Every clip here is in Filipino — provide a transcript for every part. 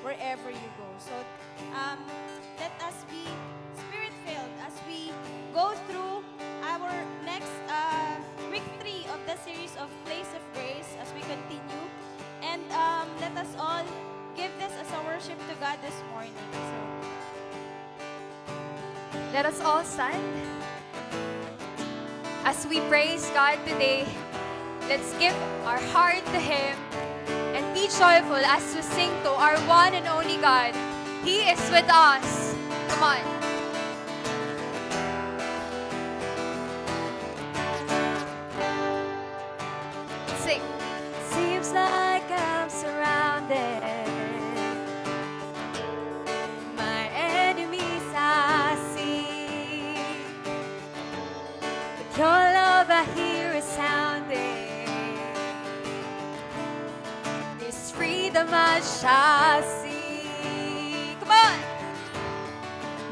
wherever you go. So um, let us be spirit-filled as we go through our next week 3 of the series of Place of Grace as we continue. And let us all give this as a worship to God this morning. So, Let us all stand as we praise God today. Let's give our heart to Him and be joyful as we sing to our one and only God. He is with us. Come on. Sing. Seems like I'm surrounded. My enemies I see. But your love I hear is sounding. This freedom I shall see. Come on.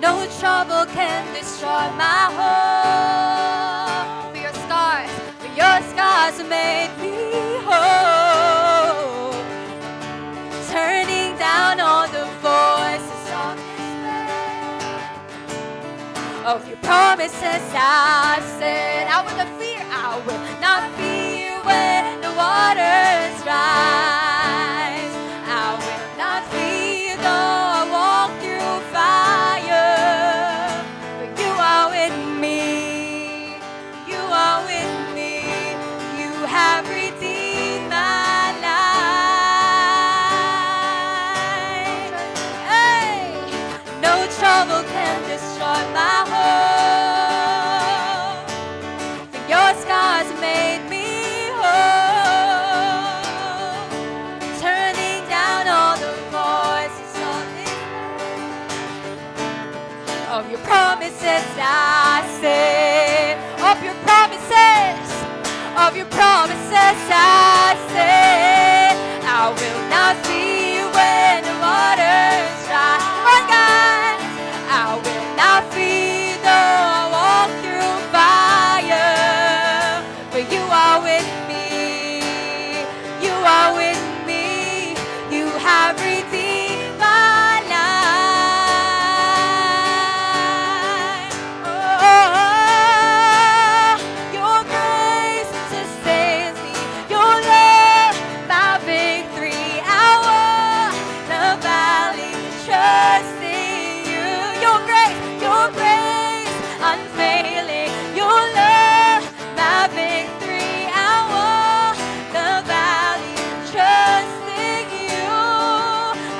No trouble can destroy my hope. For your scars made me whole. Turning down all the voices of despair. Of your promises I said, I will not fear, I will not fear when the waters rise. I will not fear though I walk through fire. For you are with me, you are with me, you have redeemed my life. Hey, no trouble can destroy my hope. For your scars made me whole. Turning down all the voices of your promises I say, of your promises I say, I will not fear when the waters dry. Come on, guys. I will not fear though I walk through fire. For you are with me, you are with me, you have redeemed my life. Oh, your grace sustains me, your love my victory. I walk the valley, trusting you. Your grace unfailing, your love my victory. I walk the valley, trusting you. I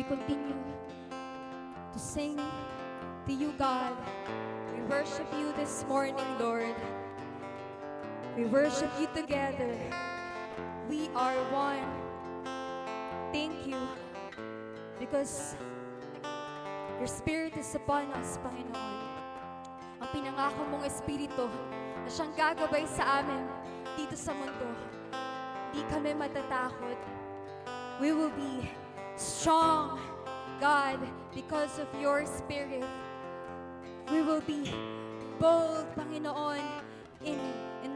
continue to sing to you, God. We worship you this morning, Lord. We worship you together. We are one. Thank you because your Spirit is upon us, Panginoon. Ang pinangako mong Espiritu na siyang gagabay sa amin dito sa mundo. Di kami matatakot. We will be strong, God, because of your Spirit. We will be bold, Panginoon, in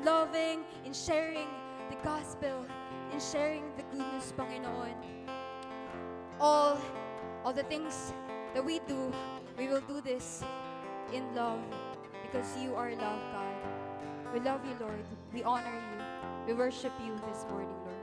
loving, in sharing the gospel, in sharing the good news, Panginoon. All the things that we do, we will do this in love because you are love, God. We love you, Lord. We honor you. We worship you this morning, Lord.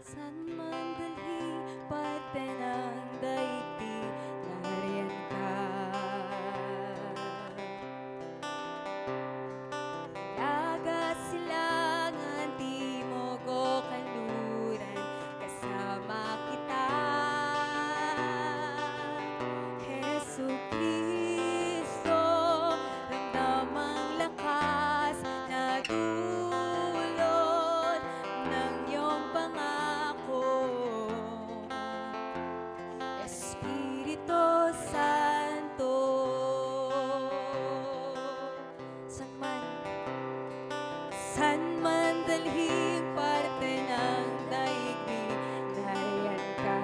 San man dalhin parte ng daigdig, nariyan ka. Laga silangan, timog o kanluran, kasama kita. Jesucristo, ramdamang lakas na dulot ng iyong pangako. Espiritu Santo, saan man dalhin parte ng daigdig, nariyan ka.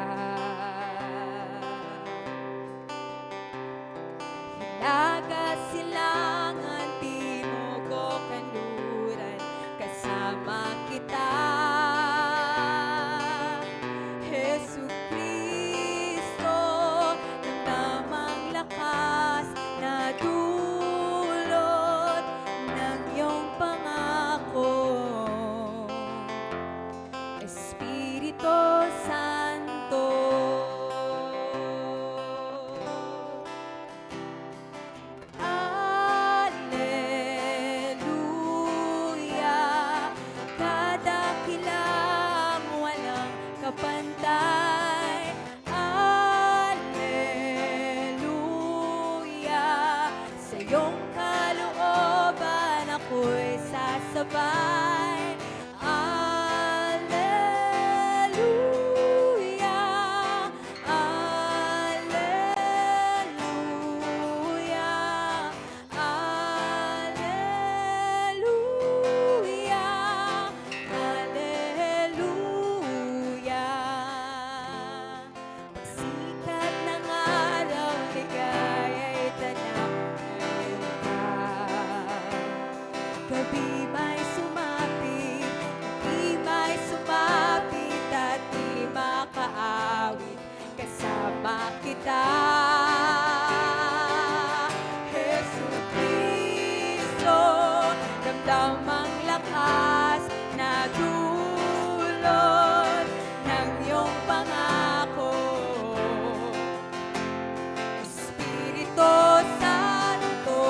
Hilaga silangan, timog o kanluran, kasama kita. Jesucristo, ramdamang lakas na dulot ng iyong pangako. Espiritu Santo. Alleluia, kadakilang walang kapantay. Alleluia, sa iyong kalooban ako'y sasabay. Alleluia, alleluia, alleluia, alleluia. Pagsikat ng araw, ligaya'y tanaw ngayon ka. Gabi may sumapit, di may sumapit at di makaawit, kasama kita. Jesucristo, damdamang lakas na dulot ng iyong pangako. Espiritu Santo.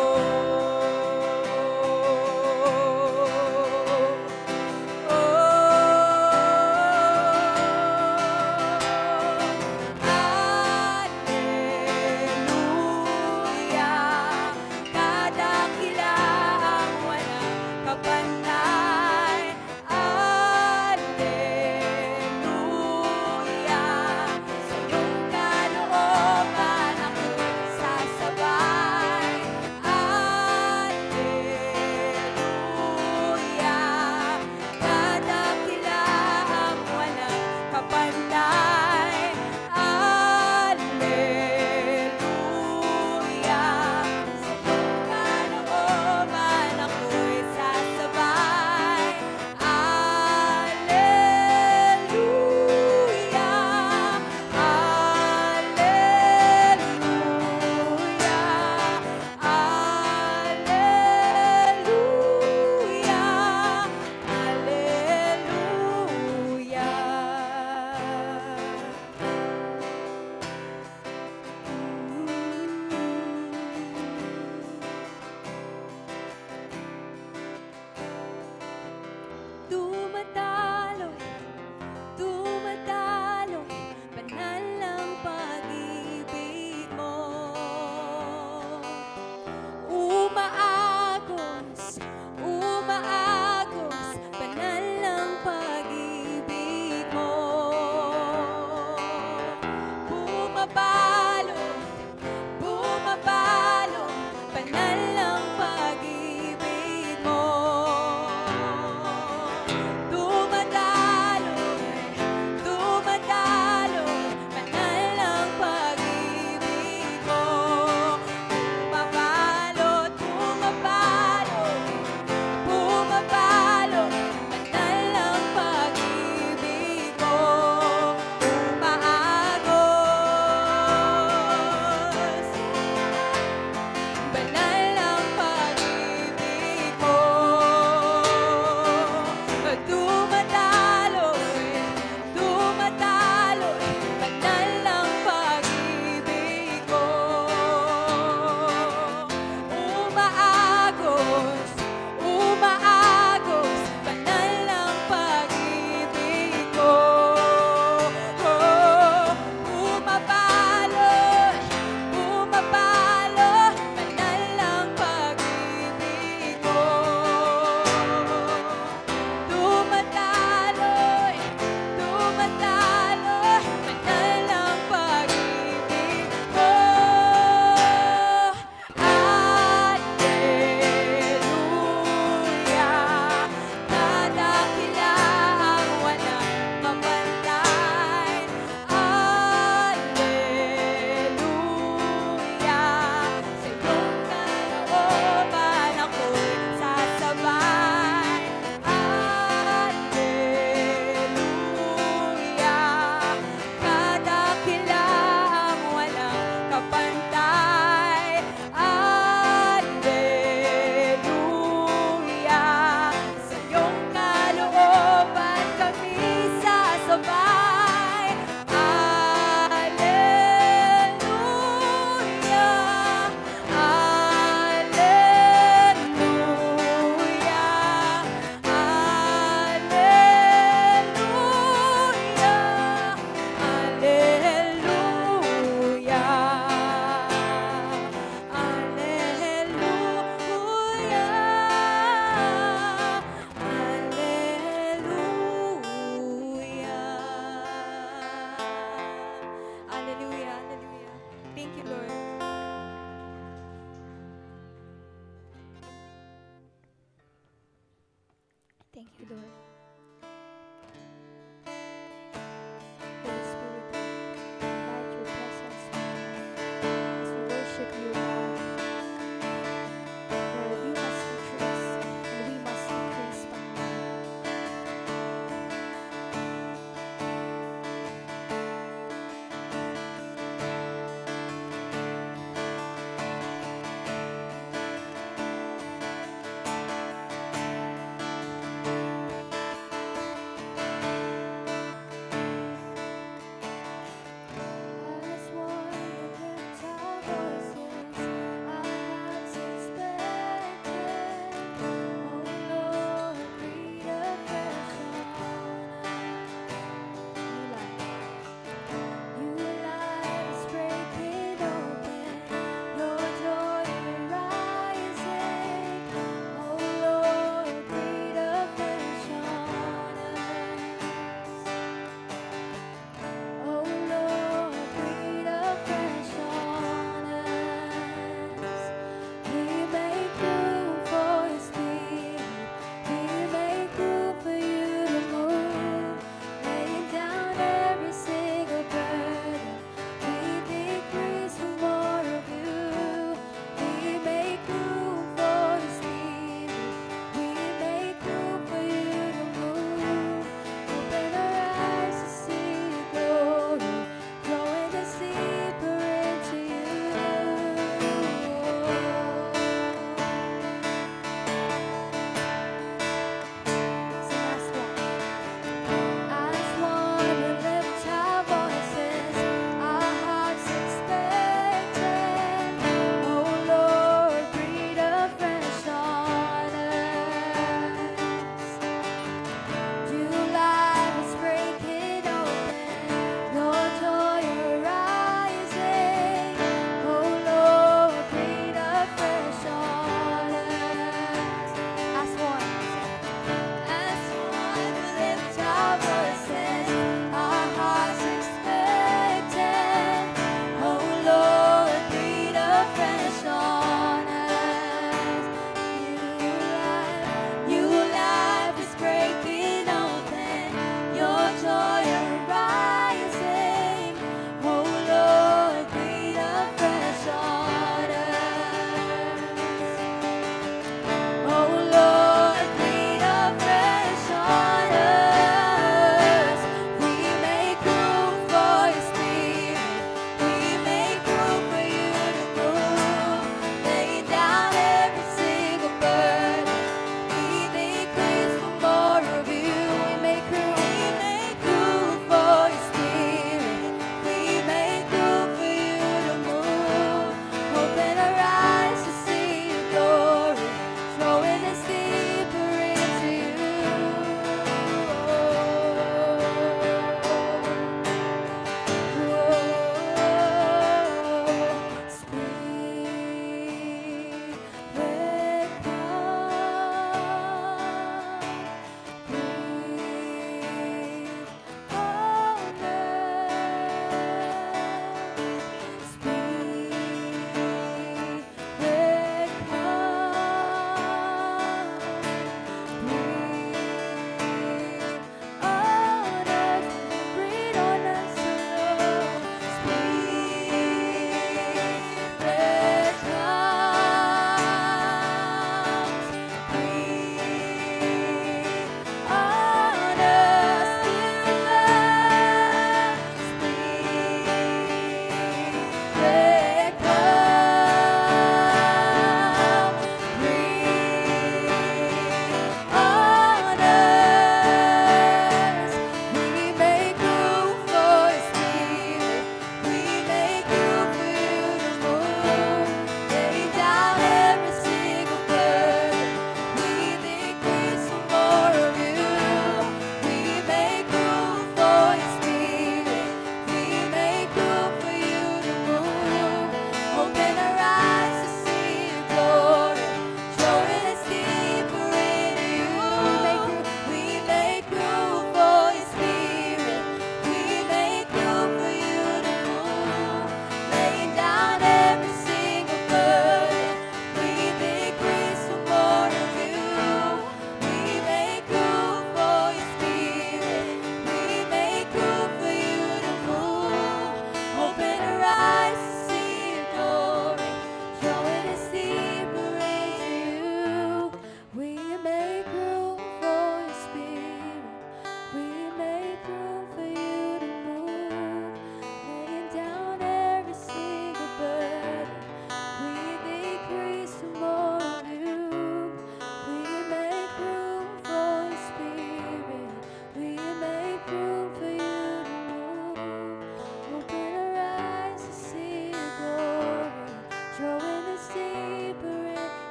Alleluia, kadakilang walang kapantay. Alleluia,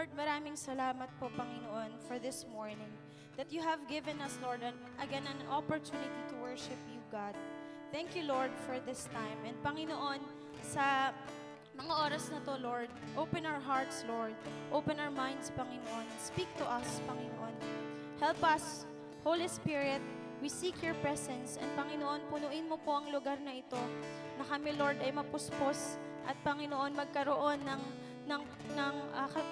Lord, maraming salamat po, Panginoon, for this morning. That you have given us, Lord, again, an opportunity to worship you, God. Thank you, Lord, for this time. And Panginoon, sa mga oras na to, Lord, open our hearts, Lord. Open our minds, Panginoon. Speak to us, Panginoon. Help us, Holy Spirit. We seek your presence. And Panginoon, punuin mo po ang lugar na ito na kami, Lord, ay mapuspos at Panginoon, magkaroon ng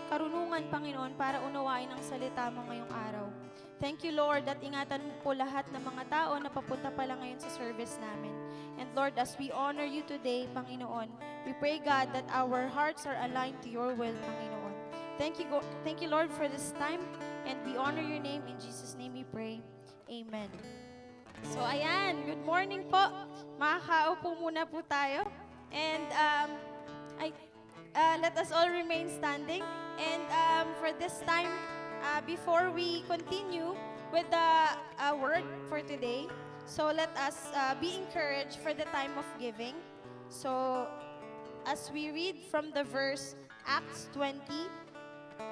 karunungan, Panginoon, para unawain ang salita mo ngayong araw. Thank you, Lord, at ingatan mo po lahat ng mga tao na papunta pa lang ngayon sa service namin. And Lord, as we honor you today, Panginoon, we pray, God, that our hearts are aligned to your will, Panginoon. Thank you, Lord, for this time, and we honor your name. In Jesus' name we pray. Amen. So, ayan, good morning po. Makakaupo muna po tayo. And let us all remain standing. And for this time, before we continue with the word for today, so let us be encouraged for the time of giving. So, as we read from the verse Acts 20,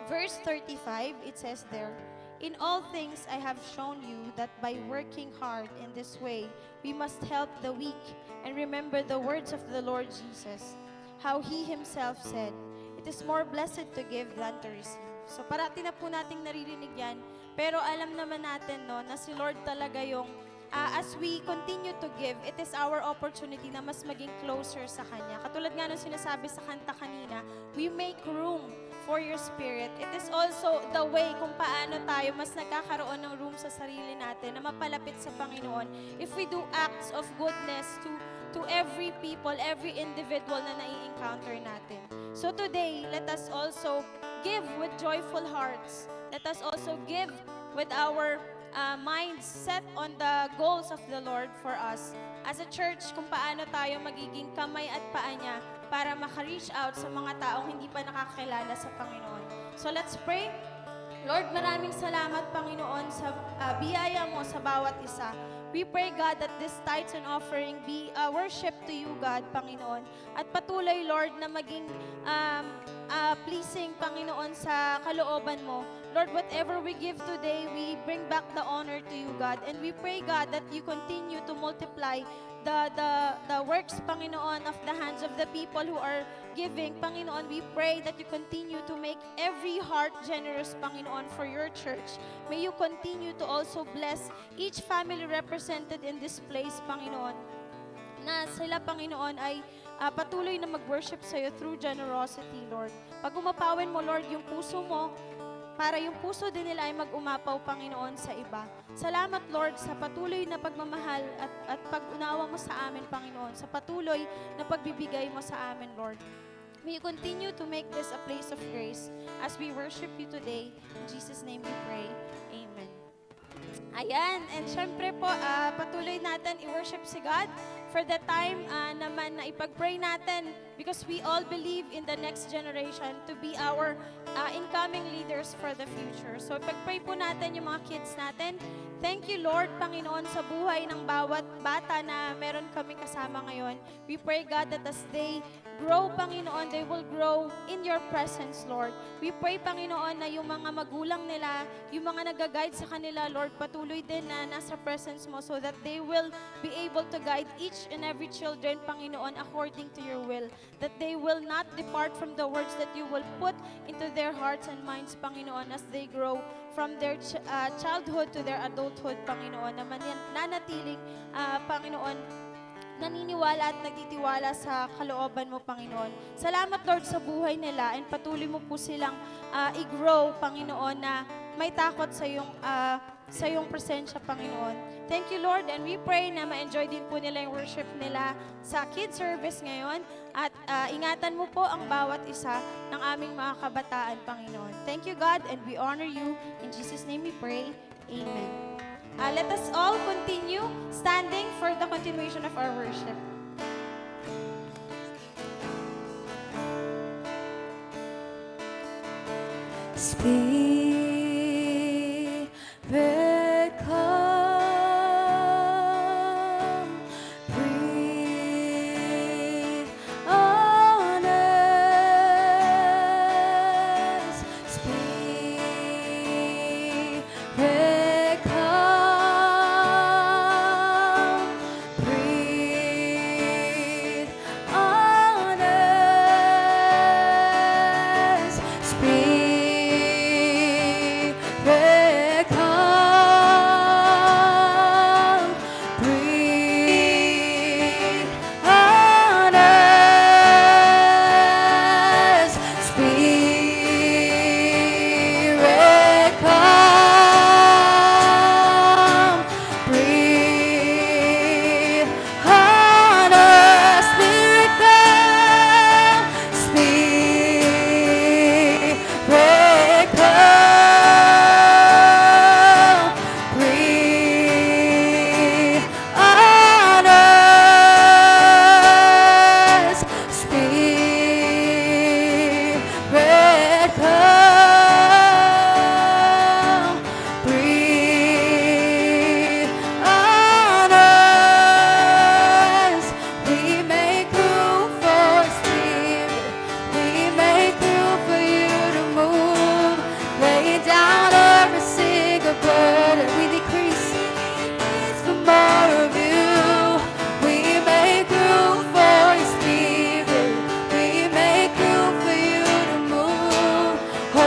verse 35, it says there, "In all things I have shown you that by working hard in this way, we must help the weak and remember the words of the Lord Jesus, how He Himself said, 'It is more blessed to give than to receive.'" So parati na po nating naririnig yan, pero alam naman natin, no, na si Lord talaga yung, as we continue to give, it is our opportunity na mas maging closer sa Kanya. Katulad nga nung sinasabi sa kanta kanina, we make room for your Spirit. It is also the way kung paano tayo mas nagkakaroon ng room sa sarili natin na mapalapit sa Panginoon. If we do acts of goodness to every people, every individual na nai-encounter natin. So today, let us also give with joyful hearts. Let us also give with our minds set on the goals of the Lord for us. As a church, kung paano tayo magiging kamay at paa niya para maka-reach out sa mga taong hindi pa nakakilala sa Panginoon. So let's pray. Lord, maraming salamat, Panginoon, sa biyaya mo sa bawat isa. We pray, God, that this tithes and offering be worship to you, God, Panginoon. At patuloy, Lord, na maging pleasing, Panginoon, sa kalooban mo. Lord, whatever we give today, we bring back the honor to you, God. And we pray, God, that you continue to multiply the works, Panginoon, of the hands of the people who are giving. Panginoon, we pray that you continue to make every heart generous, Panginoon, for your church. May you continue to also bless each family represented in this place, Panginoon, na sila, Panginoon, ay patuloy na mag-worship sa'yo through generosity, Lord. Pag umapawin mo, Lord, yung puso mo, para yung puso din nila ay mag-umapaw, Panginoon, sa iba. Salamat, Lord, sa patuloy na pagmamahal at pag-unawa mo sa amin, Panginoon, sa patuloy na pagbibigay mo sa amin, Lord. May you continue to make this a place of grace as we worship you today. In Jesus' name we pray. Amen. Ayan, and syempre po, patuloy natin i-worship si God for the time naman na ipag-pray natin because we all believe in the next generation to be our incoming leaders for the future. So ipag-pray po natin yung mga kids natin. Thank you, Lord, Panginoon, sa buhay ng bawat bata na meron kami kasama ngayon. We pray, God, that as they grow, Panginoon, they will grow in your presence, Lord. We pray, Panginoon, na yung mga magulang nila, yung mga nag-guide sa kanila, Lord, patuloy din na nasa presence mo so that they will be able to guide each and every children, Panginoon, according to your will. That they will not depart from the words that you will put into their hearts and minds, Panginoon, as they grow from their childhood to their adulthood, Panginoon, na nanatiling, Panginoon, naniniwala at nagtitiwala sa kalooban mo, Panginoon. Salamat, Lord, sa buhay nila and patuloy mo po silang i-grow, Panginoon, na may takot sa iyong presensya, Panginoon. Thank you, Lord, and we pray na ma-enjoy din po nila yung worship nila sa kids service ngayon at ingatan mo po ang bawat isa ng aming mga kabataan, Panginoon. Thank you, God, and we honor you. In Jesus' name we pray. Amen. Let us all continue standing for the continuation of our worship. Spirit, come, breathe on us. Spirit,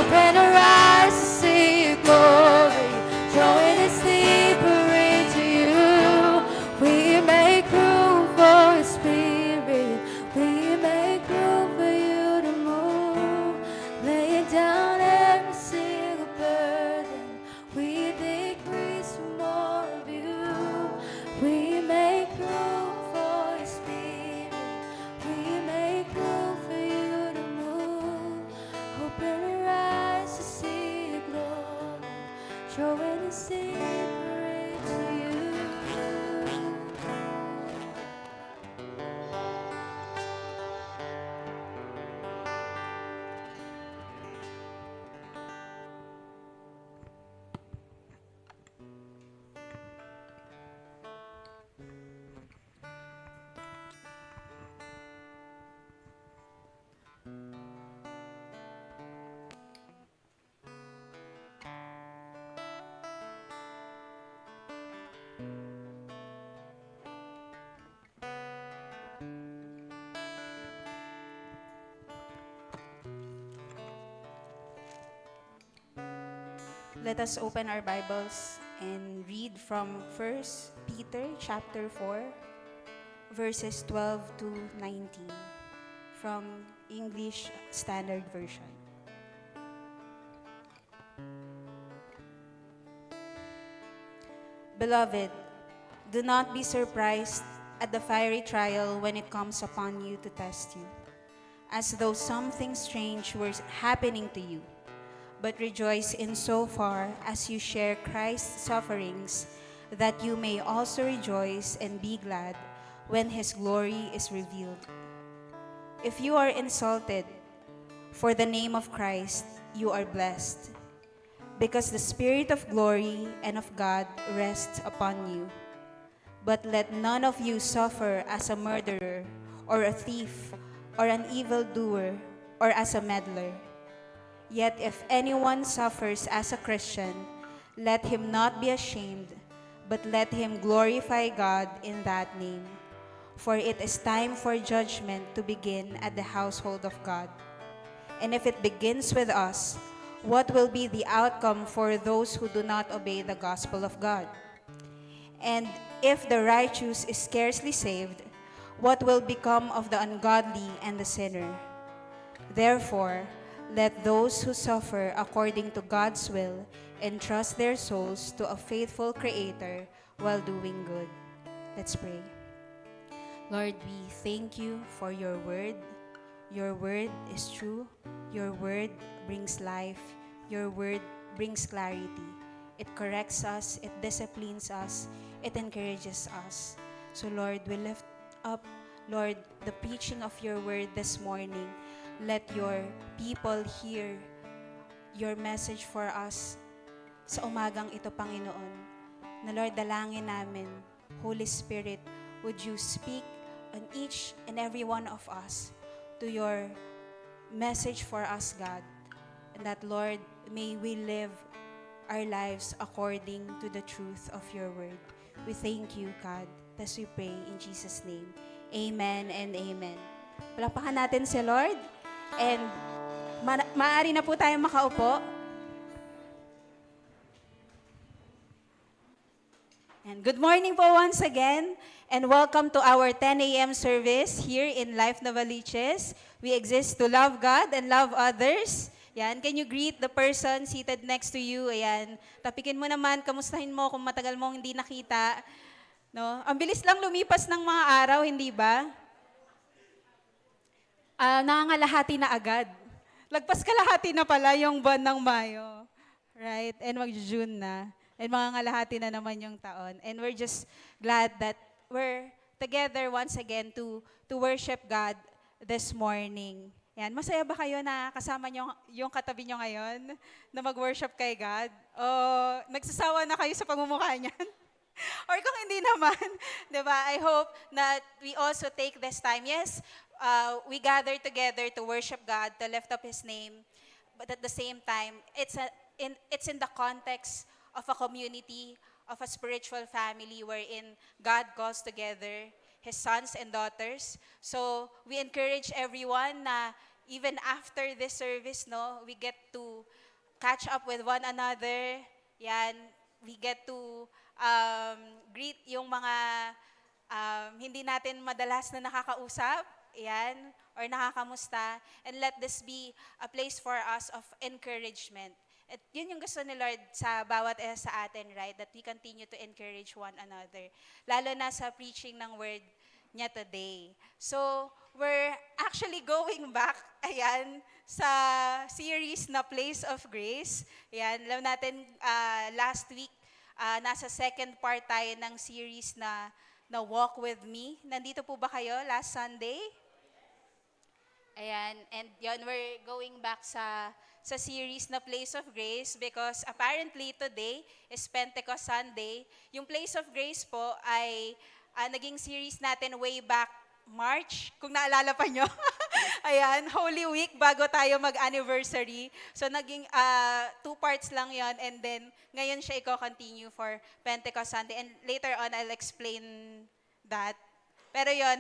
Open our eyes to see your glory, drawing us deeper into you. We make room for your spirit. We make room for you to move. Laying down every single burden. We decrease for more of you. We make room for your spirit. We make room for you to move. Open our eyes to see your glory, drawing us deeper into you. Let us open our Bibles and read from 1 Peter chapter 4, verses 12 to 19 from English Standard Version. Beloved, do not be surprised at the fiery trial when it comes upon you to test you, as though something strange were happening to you. But rejoice in so far as you share Christ's sufferings, that you may also rejoice and be glad when his glory is revealed. If you are insulted for the name of Christ, you are blessed, because the Spirit of glory and of God rests upon you. But let none of you suffer as a murderer, or a thief, or an evildoer, or as a meddler. Yet if anyone suffers as a Christian, let him not be ashamed, but let him glorify God in that name. For it is time for judgment to begin at the household of God. And if it begins with us, what will be the outcome for those who do not obey the gospel of God? And if the righteous is scarcely saved, what will become of the ungodly and the sinner? Therefore, let those who suffer according to God's will entrust their souls to a faithful Creator while doing good. Let's pray. Lord, we thank you for your word. Your word is true. Your word brings life. Your word brings clarity. It corrects us. It disciplines us. It encourages us. So Lord, we lift up, Lord, the preaching of your word this morning. Let your people hear your message for us sa umagang ito, Panginoon. Na Lord, dalangin namin, Holy Spirit, would you speak on each and every one of us to your message for us, God. And that, Lord, may we live our lives according to the truth of your word. We thank you, God, as we pray in Jesus' name. Amen and amen. Palakpakan natin si Lord. And maaari na po tayong makaupo. And good morning po once again. And welcome to our 10 a.m. service here in Life Novaliches. We exist to love God and love others. Yan, can you greet the person seated next to you? Ayan, tapikin mo naman, kamustahin mo kung matagal mong hindi nakita. No? Ang bilis lang lumipas ng mga araw, hindi ba? Nangangalahati na agad. Lagpas kalahati na pala yung buwan ng Mayo. Right? And mag-June na. And mangangalahati na naman yung taon. And we're just glad that we're together once again to worship God this morning. Yan. Masaya ba kayo na kasama nyo yung katabi nyo ngayon na mag-worship kay God? O nagsasawa na kayo sa pagmumukha niyan? Or kung hindi naman, di ba? I hope that we also take this time. Yes, we gather together to worship God, to lift up His name. But at the same time, it's in the context of a community, of a spiritual family wherein God calls together His sons and daughters. So we encourage everyone na even after this service, no, we get to catch up with one another. Yan, we get to greet yung mga hindi natin madalas na nakakausap. Yan, or nakakamusta. And let this be a place for us of encouragement. At yun yung gusto ni Lord sa bawat isa sa atin, right? That we continue to encourage one another. Lalo na sa preaching ng word niya today. So, we're actually going back, ayan, sa series na Place of Grace. Ayan, alam natin, last week, nasa second part tayo ng series na Walk With Me. Nandito po ba kayo last Sunday? Ayan, and yun, we're going back sa series na Place of Grace because apparently today is Pentecost Sunday. Yung Place of Grace po ay naging series natin way back March, kung naalala pa nyo. Ayan, Holy Week bago tayo mag-anniversary. So naging 2 parts lang yon, and then ngayon siya i-continue for Pentecost Sunday. And later on, I'll explain that. Pero yon,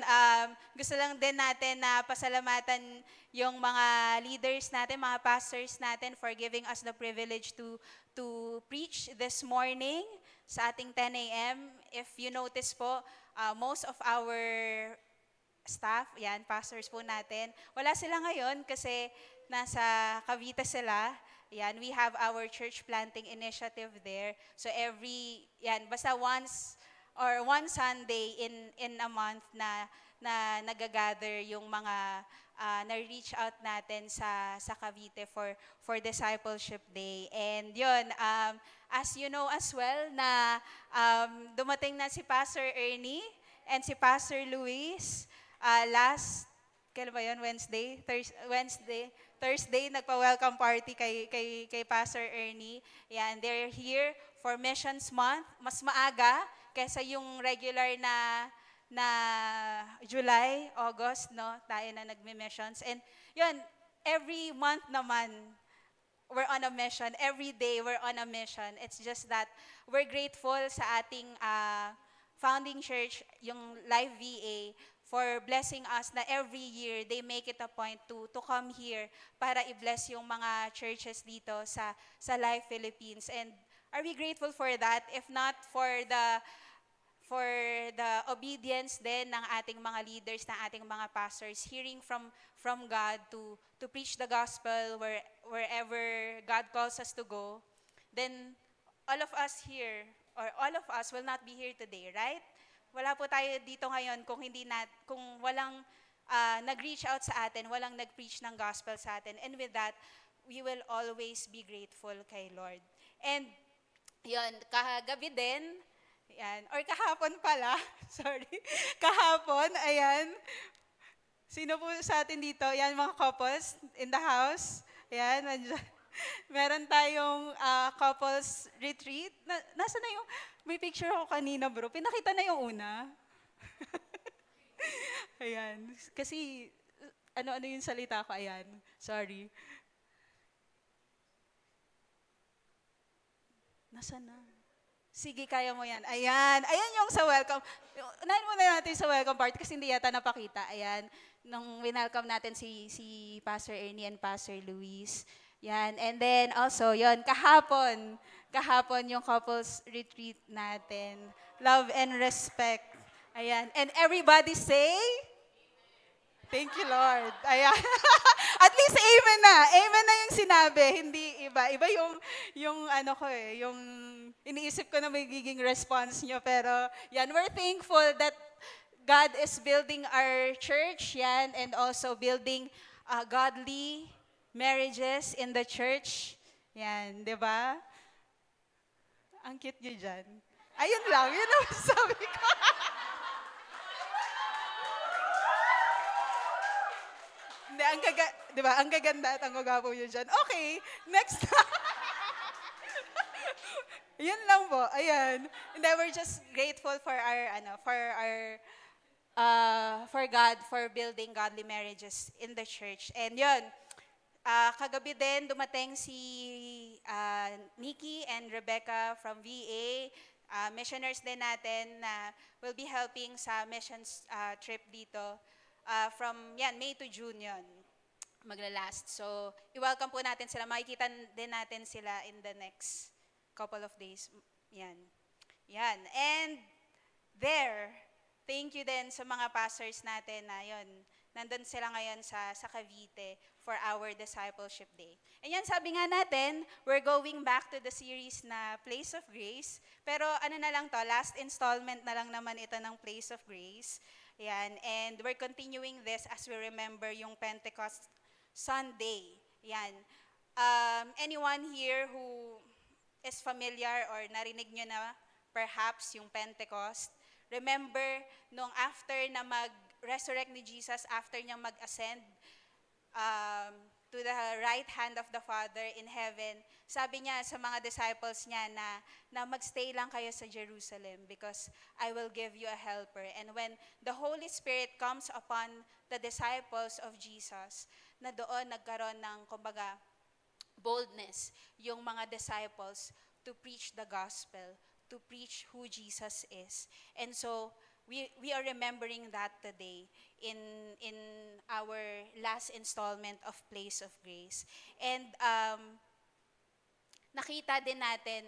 gusto lang din natin na pasalamatan yung mga leaders natin, mga pastors natin for giving us the privilege to preach this morning sa ating 10 a.m. If you notice po, most of our staff, yan, pastors po natin, wala sila ngayon kasi nasa Cavite sila. Yan, we have our church planting initiative there. So basta once or one Sunday in a month na nagagather yung mga na-reach out natin sa Cavite for Discipleship Day. And yun, as you know as well na dumating na si Pastor Ernie and si Pastor Luis last, kailan ba yun? Thursday, nagpa-welcome party kay Pastor Ernie. Yan, they're here for Missions Month. Mas maaga kaysa yung regular na July, August, no? Tayo na nagme-missions. And yun, every month naman, we're on a mission. Every day, we're on a mission. It's just that we're grateful sa ating founding church, yung Live VA, for blessing us na every year they make it a point to come here para i-bless yung mga churches dito sa Live Philippines. And are we grateful for that? If not for the obedience din ng ating mga leaders, ng ating mga pastors, hearing from God to preach the gospel wherever God calls us to go, then all of us here, or all of us will not be here today, right? Wala po tayo dito ngayon kung walang nag-reach out sa atin, walang nag-preach ng gospel sa atin. And with that, we will always be grateful kay Lord. And yun, kagabi din, yan, or kahapon pala, sorry, kahapon, ayan, sino po sa atin dito? Yan, mga couples in the house. Yan, meron tayong couples retreat. Nasa na yung, may picture ako kanina bro, pinakita na yung una. Ayan, kasi ano-ano yung salita ko, ayan, sorry. Nasa na? Sige, kaya mo yan. Ayan. Ayan yung sa welcome. Unahin muna natin sa welcome part kasi hindi yata napakita. Ayan. Nung winelcome natin si Pastor Ernie and Pastor Luis. Yan. And then also, yon kahapon yung couples retreat natin. Love and respect. Ayan. And everybody say, thank you, Lord. Ayan. At least amen na. Amen na yung sinabi. Hindi iba. Iba yung ano ko yung iniisip ko na magiging response nyo. Pero yan, we're thankful that God is building our church, yan, and also building godly marriages in the church. Yan, di ba? Ang cute nyo dyan. Ayun lang, yun ang sabi ko. Hindi, di ba? Ang gaganda at ang gagapo nyo dyan. Okay, next. Yun lang po, ayan. And then we're just grateful for for God, for building godly marriages in the church. And yun, kagabi din dumating si Nikki and Rebecca from VA, missioners din natin na will be helping sa missions trip dito from May to June yun. maglalast. So, i-welcome po natin sila. Makikita din natin sila in the next couple of days. Yan. Yan. And there, thank you din sa mga pastors natin na yun, nandun sila ngayon sa Cavite for our Discipleship Day. And yan, sabi nga natin, we're going back to the series na Place of Grace. Pero ano na lang to, last installment na lang naman ito ng Place of Grace. Yan, and we're continuing this as we remember yung Pentecost Sunday. Yan. Anyone here who is familiar or narinig nyo na perhaps yung Pentecost? Remember, nung after na mag-resurrect ni Jesus, after niya mag-ascend to the right hand of the Father in heaven, sabi niya sa mga disciples niya na magstay lang kayo sa Jerusalem because I will give you a helper. And when the Holy Spirit comes upon the disciples of Jesus, na doon nagkaroon ng, kumbaga, boldness yung mga disciples to preach the gospel, to preach who Jesus is. And so, we are remembering that today in our last installment of Place of Grace. And nakita din natin,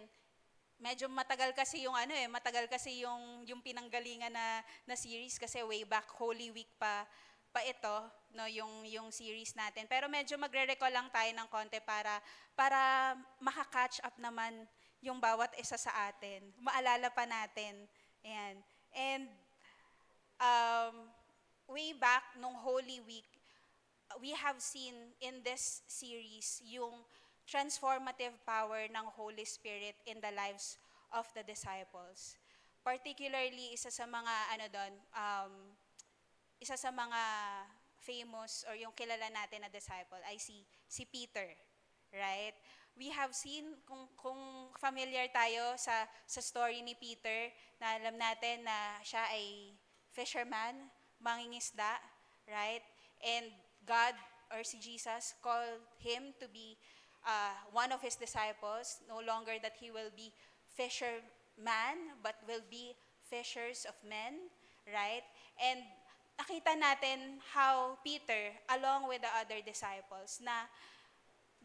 medyo matagal kasi yung pinanggalingan na series kasi way back Holy Week pa ito, no, yung series natin. Pero medyo magre-recall lang tayo ng konti para maka-catch up naman yung bawat isa sa atin. Maalala pa natin. Ayan. And way back nung Holy Week, we have seen in this series yung transformative power ng Holy Spirit in the lives of the disciples. Particularly, isa sa mga famous or yung kilala natin na disciple ay si Peter, right? We have seen, kung familiar tayo sa story ni Peter, na alam natin na siya ay fisherman, mangingisda, right? And God or si Jesus called him to be one of his disciples, no longer that he will be fisherman, but will be fishers of men, right? And nakita natin how Peter, along with the other disciples, na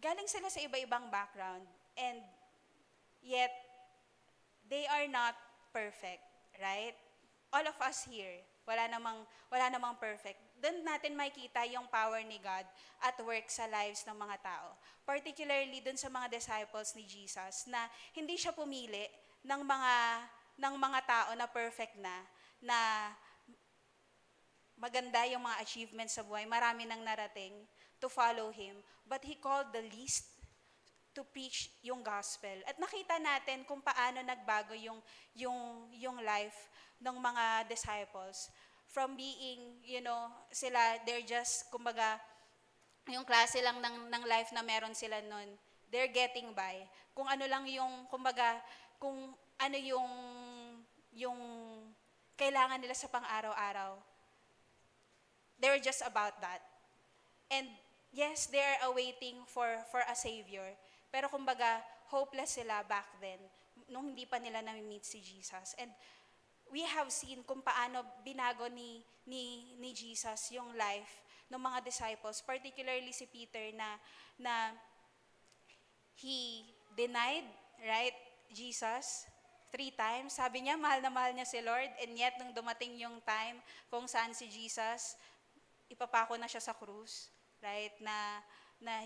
galing sila sa iba-ibang background, and yet, they are not perfect, right? All of us here, wala namang perfect. Doon natin makikita yung power ni God at work sa lives ng mga tao. Particularly doon sa mga disciples ni Jesus, na hindi siya pumili ng mga tao na perfect na maganda yung mga achievements sa buhay, marami nang narating to follow him, but he called the least to preach yung gospel. At nakita natin kung paano nagbago yung life ng mga disciples from being, they're just, kumbaga, yung klase lang ng life na meron sila nun, they're getting by. Kung ano lang yung, kumbaga, kung ano yung kailangan nila sa pang-araw-araw, they were just about that. And yes, they are awaiting for a Savior. Pero kumbaga, hopeless sila back then, nung hindi pa nila na-meet si Jesus. And we have seen kung paano binago ni Jesus yung life ng mga disciples, particularly si Peter na he denied, right, Jesus 3 times. Sabi niya, mahal na mahal niya si Lord, and yet nung dumating yung time kung saan si Jesus, ipapako na siya sa krus, right, na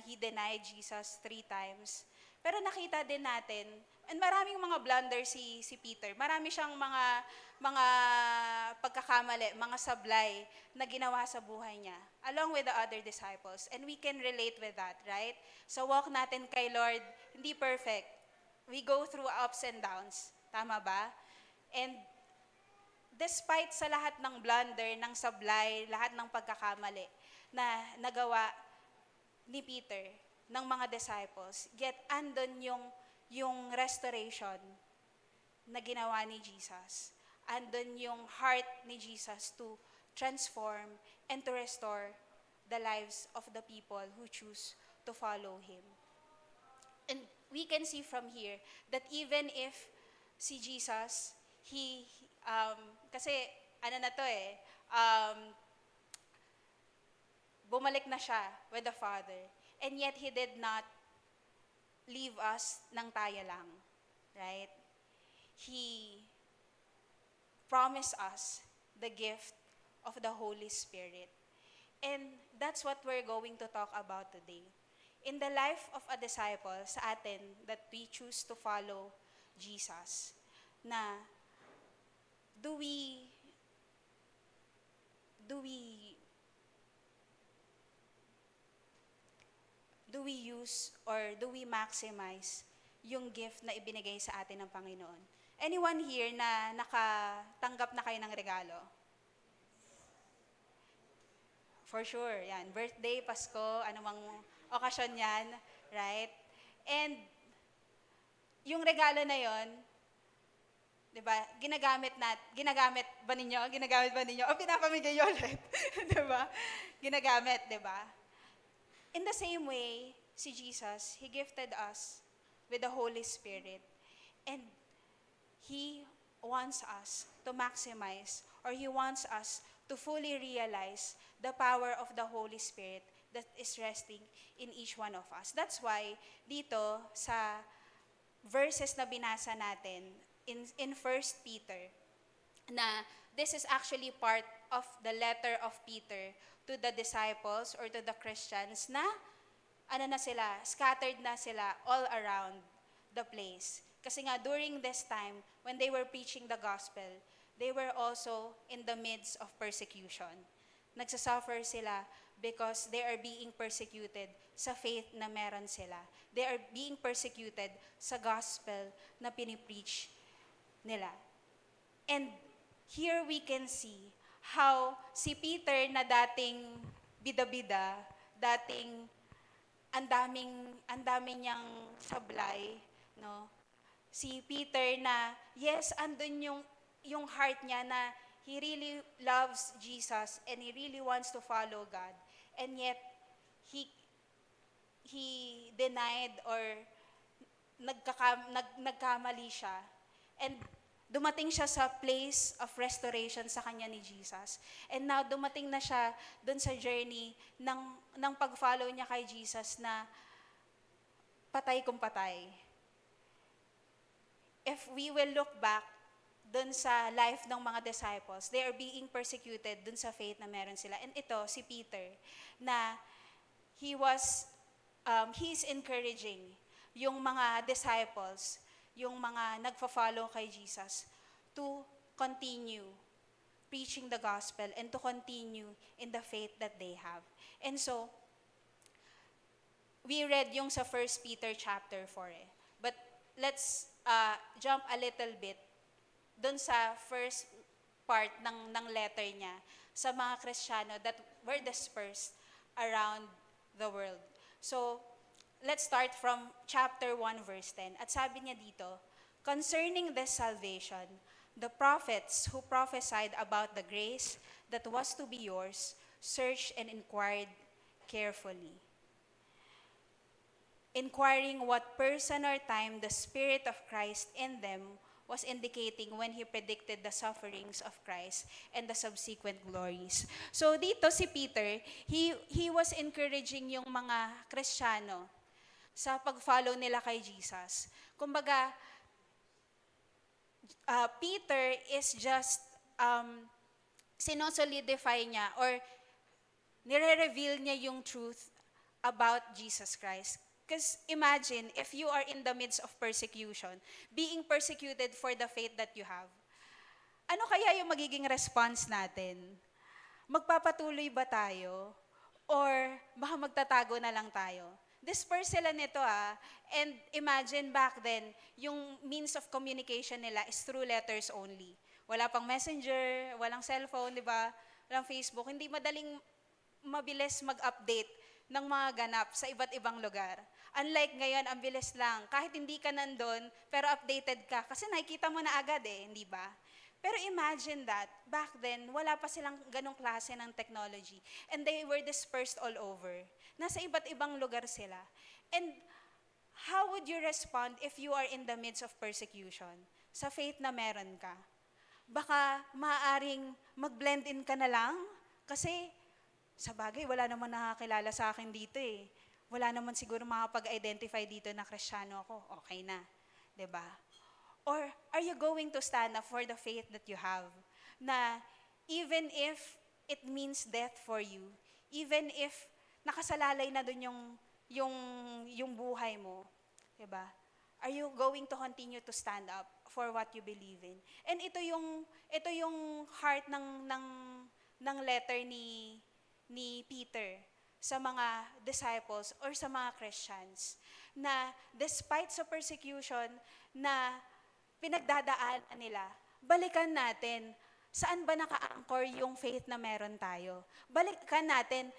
he denied Jesus 3 times. Pero nakita din natin, and maraming mga blunder si Peter. Marami siyang mga pagkakamali, mga sablay na ginawa sa buhay niya, along with the other disciples. And we can relate with that, right? Sa walk natin kay Lord, hindi perfect. We go through ups and downs. Tama ba? And despite sa lahat ng blunder, ng sablay, lahat ng pagkakamali na nagawa ni Peter, ng mga disciples, yet andon yung restoration na ginawa ni Jesus. Andon yung heart ni Jesus to transform and to restore the lives of the people who choose to follow Him. And we can see from here that even if si Jesus, kasi ano na to bumalik na siya with the Father. And yet, He did not leave us ng taya lang. Right? He promised us the gift of the Holy Spirit. And that's what we're going to talk about today. In the life of a disciple sa atin that we choose to follow Jesus, na do we use or do we maximize yung gift na ibinigay sa atin ng Panginoon? Anyone here na nakatanggap na kayo ng regalo? For sure, yan. Birthday, Pasko, anumang okasyon yan, right? And yung regalo na yon, 'di ba? Ginagamit ba ninyo? O pinapamigay niyo ulit? 'Di ba? Ginagamit, 'di ba? In the same way, si Jesus, He gifted us with the Holy Spirit. And He wants us to maximize, or He wants us to fully realize the power of the Holy Spirit that is resting in each one of us. That's why dito sa verses na binasa natin in 1 Peter, na this is actually part of the letter of Peter to the disciples or to the Christians na scattered na sila all around the place. Kasi nga during this time, when they were preaching the gospel, they were also in the midst of persecution. Nagsasuffer sila because they are being persecuted sa faith na meron sila. They are being persecuted sa gospel na pinipreach nila. And here we can see how si Peter na dating bida-bida, dating ang daming niyang sablay, no? Si Peter na, yes, andun yung heart niya na he really loves Jesus and he really wants to follow God. And yet, he denied or nagkamali siya. And dumating siya sa place of restoration sa kanya ni Jesus. And now, dumating na siya dun sa journey ng pag-follow niya kay Jesus na patay kung patay. If we will look back dun sa life ng mga disciples, they are being persecuted dun sa faith na meron sila. And ito, si Peter, na he's encouraging yung mga disciples, yung mga nagfa-follow kay Jesus, to continue preaching the gospel and to continue in the faith that they have. And so, we read yung sa 1 Peter chapter 4 But let's jump a little bit dun sa first part ng letter niya sa mga Kristiyano that were dispersed around the world. So, let's start from chapter 1 verse 10. At sabi niya dito, concerning this salvation, the prophets who prophesied about the grace that was to be yours searched and inquired carefully, inquiring what person or time the Spirit of Christ in them was indicating when He predicted the sufferings of Christ and the subsequent glories. So dito si Peter, he was encouraging yung mga Kristiyano sa pag-follow nila kay Jesus. Kumbaga, Peter is just sinosolidify niya or nire-reveal niya yung truth about Jesus Christ. Because imagine, if you are in the midst of persecution, being persecuted for the faith that you have, ano kaya yung magiging response natin? Magpapatuloy ba tayo? Or baka magtatago na lang tayo? Disperse sila nito and imagine back then, yung means of communication nila is through letters only. Wala pang messenger, walang cellphone, di ba? Walang Facebook, hindi mabilis mag-update ng mga ganap sa iba't ibang lugar. Unlike ngayon, ang bilis lang. Kahit hindi ka nandun, pero updated ka. Kasi nakikita mo na agad hindi ba? Pero imagine that, back then, wala pa silang ganong klase ng technology. And they were dispersed all over. Nasa iba't ibang lugar sila. And how would you respond if you are in the midst of persecution? Sa faith na meron ka? Baka maaaring mag-blend in ka na lang? Kasi Sa bagay, wala naman nakakilala sa akin dito eh. Wala naman siguro makapag-identify dito na Kristiyano ako. Okay na. 'Di ba? Or are you going to stand up for the faith that you have? Na even if it means death for you, even if nakasalalay na dun yung, yung buhay mo, 'di ba? Are you going to continue to stand up for what you believe in? And ito yung heart ng letter ni Peter sa mga disciples or sa mga Christians na despite sa persecution na pinagdadaanan nila, balikan natin saan ba naka-anchor yung faith na meron tayo. Balikan natin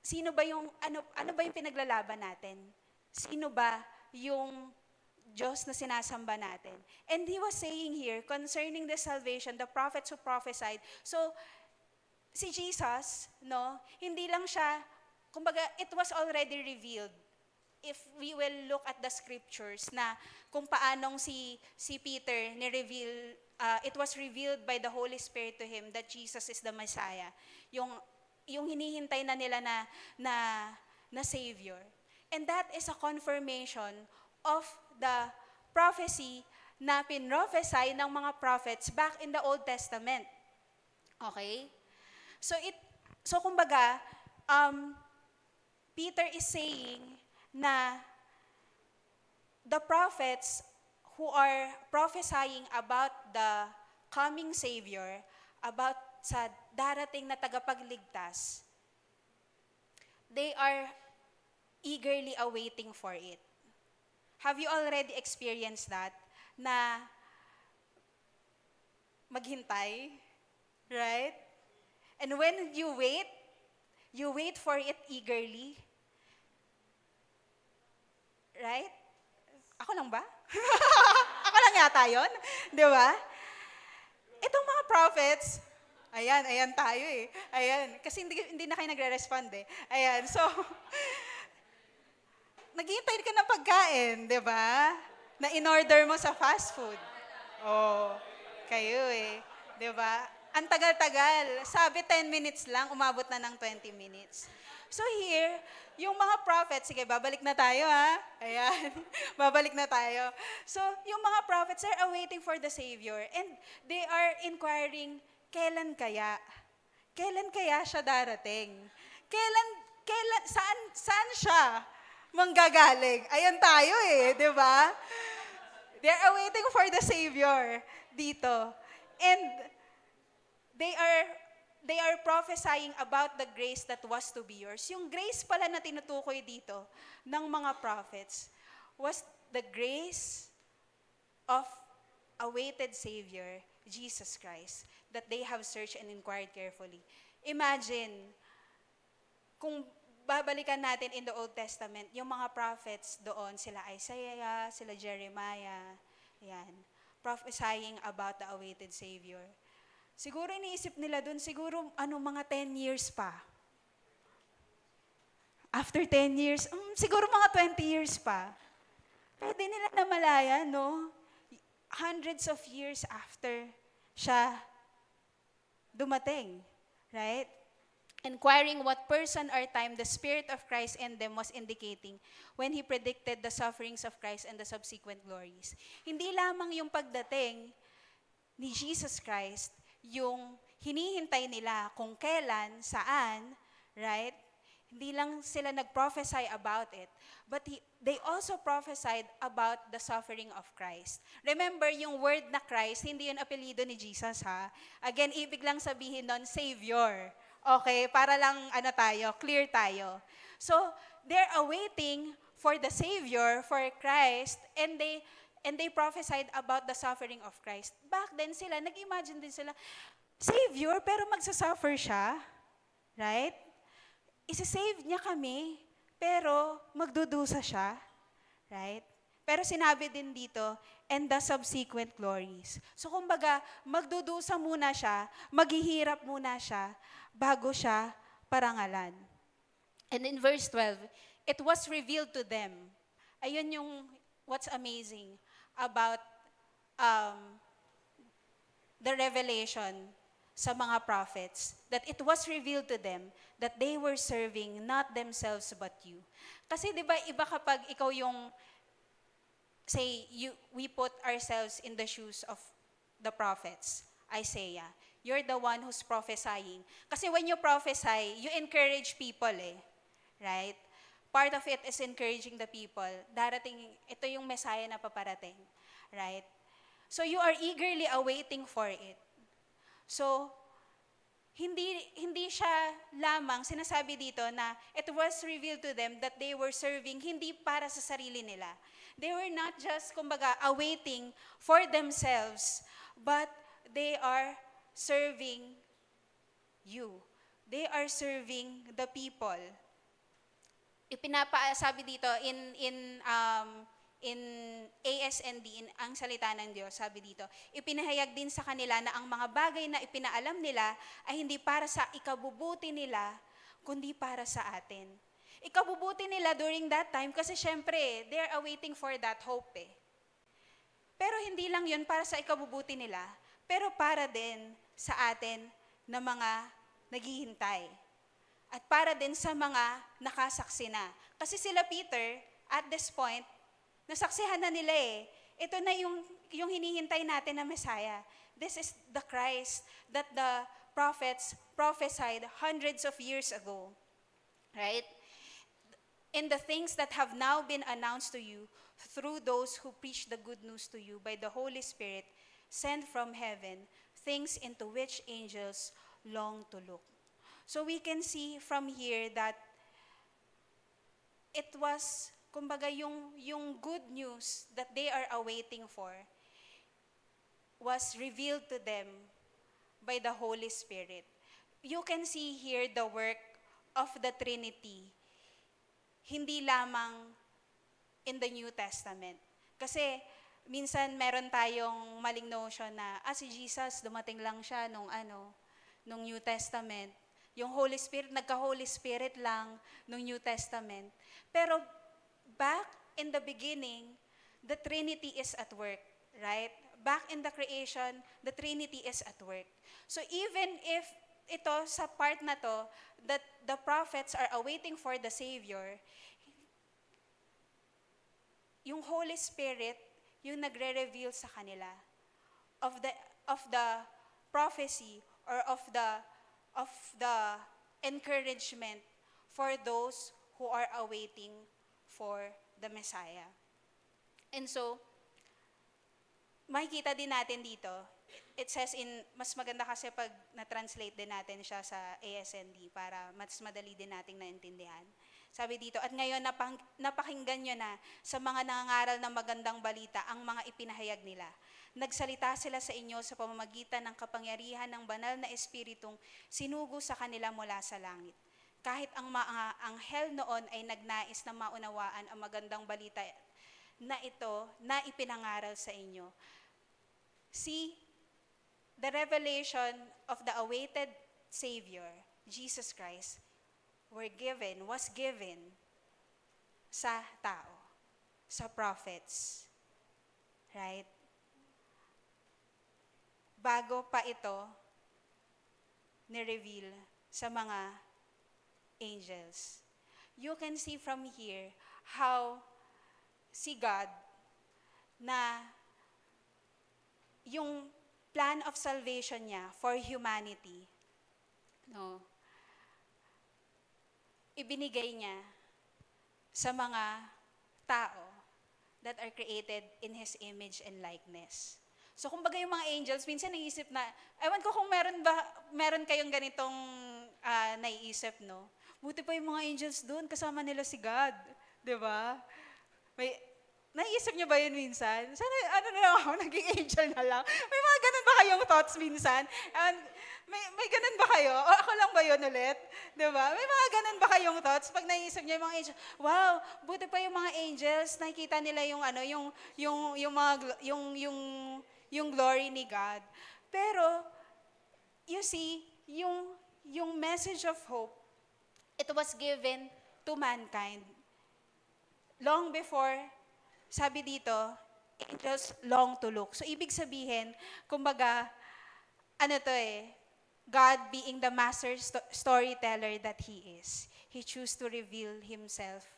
sino ba yung ano ba yung pinaglalaban natin? Sino ba yung Diyos na sinasamba natin? And he was saying here concerning the salvation, the prophets who prophesied. So si Jesus, no, hindi lang siya, kumbaga, it was already revealed. If we will look at the scriptures na kung paanong si Peter ni-reveal, it was revealed by the Holy Spirit to him that Jesus is the Messiah. Yung hinihintay na nila na Savior. And that is a confirmation of the prophecy na pinrophesy ng mga prophets back in the Old Testament. Okay? So kumbaga, Peter is saying na the prophets who are prophesying about the coming Savior, about sa darating na tagapagligtas, they are eagerly awaiting for it. Have you already experienced that? Na maghintay, right? And when you wait for it eagerly. Right? Ako lang ba? Ako lang yata yun? Di ba? Itong mga prophets, ayan tayo eh. Ayan, kasi hindi na kayo nagre-respond eh. Ayan, so, naghihintay ka ng pagkain, di ba? Na in-order mo sa fast food. Oh, kayo eh. Di ba? Ang tagal-tagal. Sabi 10 minutes lang, umabot na ng 20 minutes. So here, yung mga prophets, sige, babalik na tayo ha. Ayan, babalik na tayo. So, yung mga prophets are awaiting for the Savior and they are inquiring, kailan kaya? Kailan kaya siya darating? Saan siya manggagaling? Ayan tayo eh, di ba? They're awaiting for the Savior dito. And they are prophesying about the grace that was to be yours. Yung grace pala na tinutukoy dito ng mga prophets was the grace of awaited Savior, Jesus Christ, that they have searched and inquired carefully. Imagine, kung babalikan natin in the Old Testament, yung mga prophets doon, sila Isaiah, sila Jeremiah, yan, prophesying about the awaited Savior. Siguro iniisip nila dun, siguro mga 10 years pa. After 10 years, siguro mga 20 years pa. Pwede nila namalayan, no? Hundreds of years after siya dumating. Right? Inquiring what person or time the Spirit of Christ in them was indicating when He predicted the sufferings of Christ and the subsequent glories. Hindi lamang yung pagdating ni Jesus Christ, yung hinihintay nila kung kailan, saan, right? Hindi lang sila nag-prophesy about it, but they also prophesied about the suffering of Christ. Remember, yung word na Christ, hindi yun apelido ni Jesus, ha? Again, ibig lang sabihin nun, Savior. Okay? Para lang, clear tayo. So, they're awaiting for the Savior, for Christ, and they prophesied about the suffering of Christ. Back then sila, nag-imagine din sila, Savior, pero magsasuffer siya. Right? Isa-save niya kami, pero magdudusa siya. Right? Pero sinabi din dito, and the subsequent glories. So kumbaga, magdudusa muna siya, maghihirap muna siya, bago siya parangalan. And in verse 12, it was revealed to them. Ayun yung what's amazing about the revelation sa mga prophets that it was revealed to them that they were serving not themselves but you. Kasi 'di ba iba kapag ikaw yung we put ourselves in the shoes of the prophets. Isaiah, you're the one who's prophesying. Kasi when you prophesy, you encourage people right? Part of it is encouraging the people. Darating, ito yung Messiah na paparating, right? So you are eagerly awaiting for it. So, hindi siya lamang sinasabi dito na it was revealed to them that they were serving hindi para sa sarili nila. They were not just, kumbaga, awaiting for themselves, but they are serving you. They are serving the people. Sabi dito in ASND, ang salita ng Diyos, sabi dito, ipinahayag din sa kanila na ang mga bagay na ipinaalam nila ay hindi para sa ikabubuti nila, kundi para sa atin. Ikabubuti nila during that time kasi syempre, they're awaiting for that hope Pero hindi lang yun para sa ikabubuti nila, pero para din sa atin na mga naghihintay. At para din sa mga nakasaksi na. Kasi sila Peter, at this point, nasaksihan na nila Ito na yung hinihintay natin na Messiah. This is the Christ that the prophets prophesied hundreds of years ago. Right? In the things that have now been announced to you through those who preach the good news to you by the Holy Spirit sent from heaven, things into which angels long to look. So we can see from here that it was, kumbaga, yung good news that they are awaiting for was revealed to them by the Holy Spirit. You can see here the work of the Trinity, hindi lamang in the New Testament. Kasi minsan meron tayong maling notion na, si Jesus, dumating lang siya nung New Testament. Yung Holy Spirit, nagka-Holy Spirit lang nung New Testament. Pero back in the beginning, the Trinity is at work, right? Back in the creation, the Trinity is at work. So even if ito, sa part na to, that the prophets are awaiting for the Savior, yung Holy Spirit, yung nagre-reveal sa kanila of the prophecy or of the encouragement for those who are awaiting for the Messiah. And so, makikita din natin dito, it says mas maganda kasi pag na-translate din natin siya sa ASND para mas madali din nating naintindihan. Sabi dito, at ngayon napakinggan nyo na sa mga nangangaral ng magandang balita ang mga ipinahayag nila. Nagsalita sila sa inyo sa pamamagitan ng kapangyarihan ng banal na espiritong sinugo sa kanila mula sa langit. Kahit ang mga anghel noon ay nagnais na maunawaan ang magandang balita na ito na ipinangaral sa inyo. See, the revelation of the awaited Savior, Jesus Christ, was given sa tao, sa prophets. Right? Bago pa ito ni-reveal sa mga angels. You can see from here how si God na yung plan of salvation niya for humanity, ibinigay niya sa mga tao that are created in His image and likeness. So kumbaga yung mga angels, minsan naisip na, ewan ko kung meron kayong ganitong naiisip, no? Buti pa yung mga angels doon, kasama nila si God. Diba? Naiisip niyo ba yun minsan? Sana, na lang ako, naging angel na lang. May mga ganun ba kayong thoughts minsan? May ganun ba kayo? O ako lang ba yun ulit? Diba? May mga ganun ba kayong thoughts? Pag naiisip niyo yung mga angels, wow, buti pa yung mga angels, nakikita nila yung glory ni God. Pero, you see, yung message of hope, it was given to mankind. Long before, sabi dito, angels long to look. So, ibig sabihin, kumbaga, God being the master storyteller that He is, He chose to reveal Himself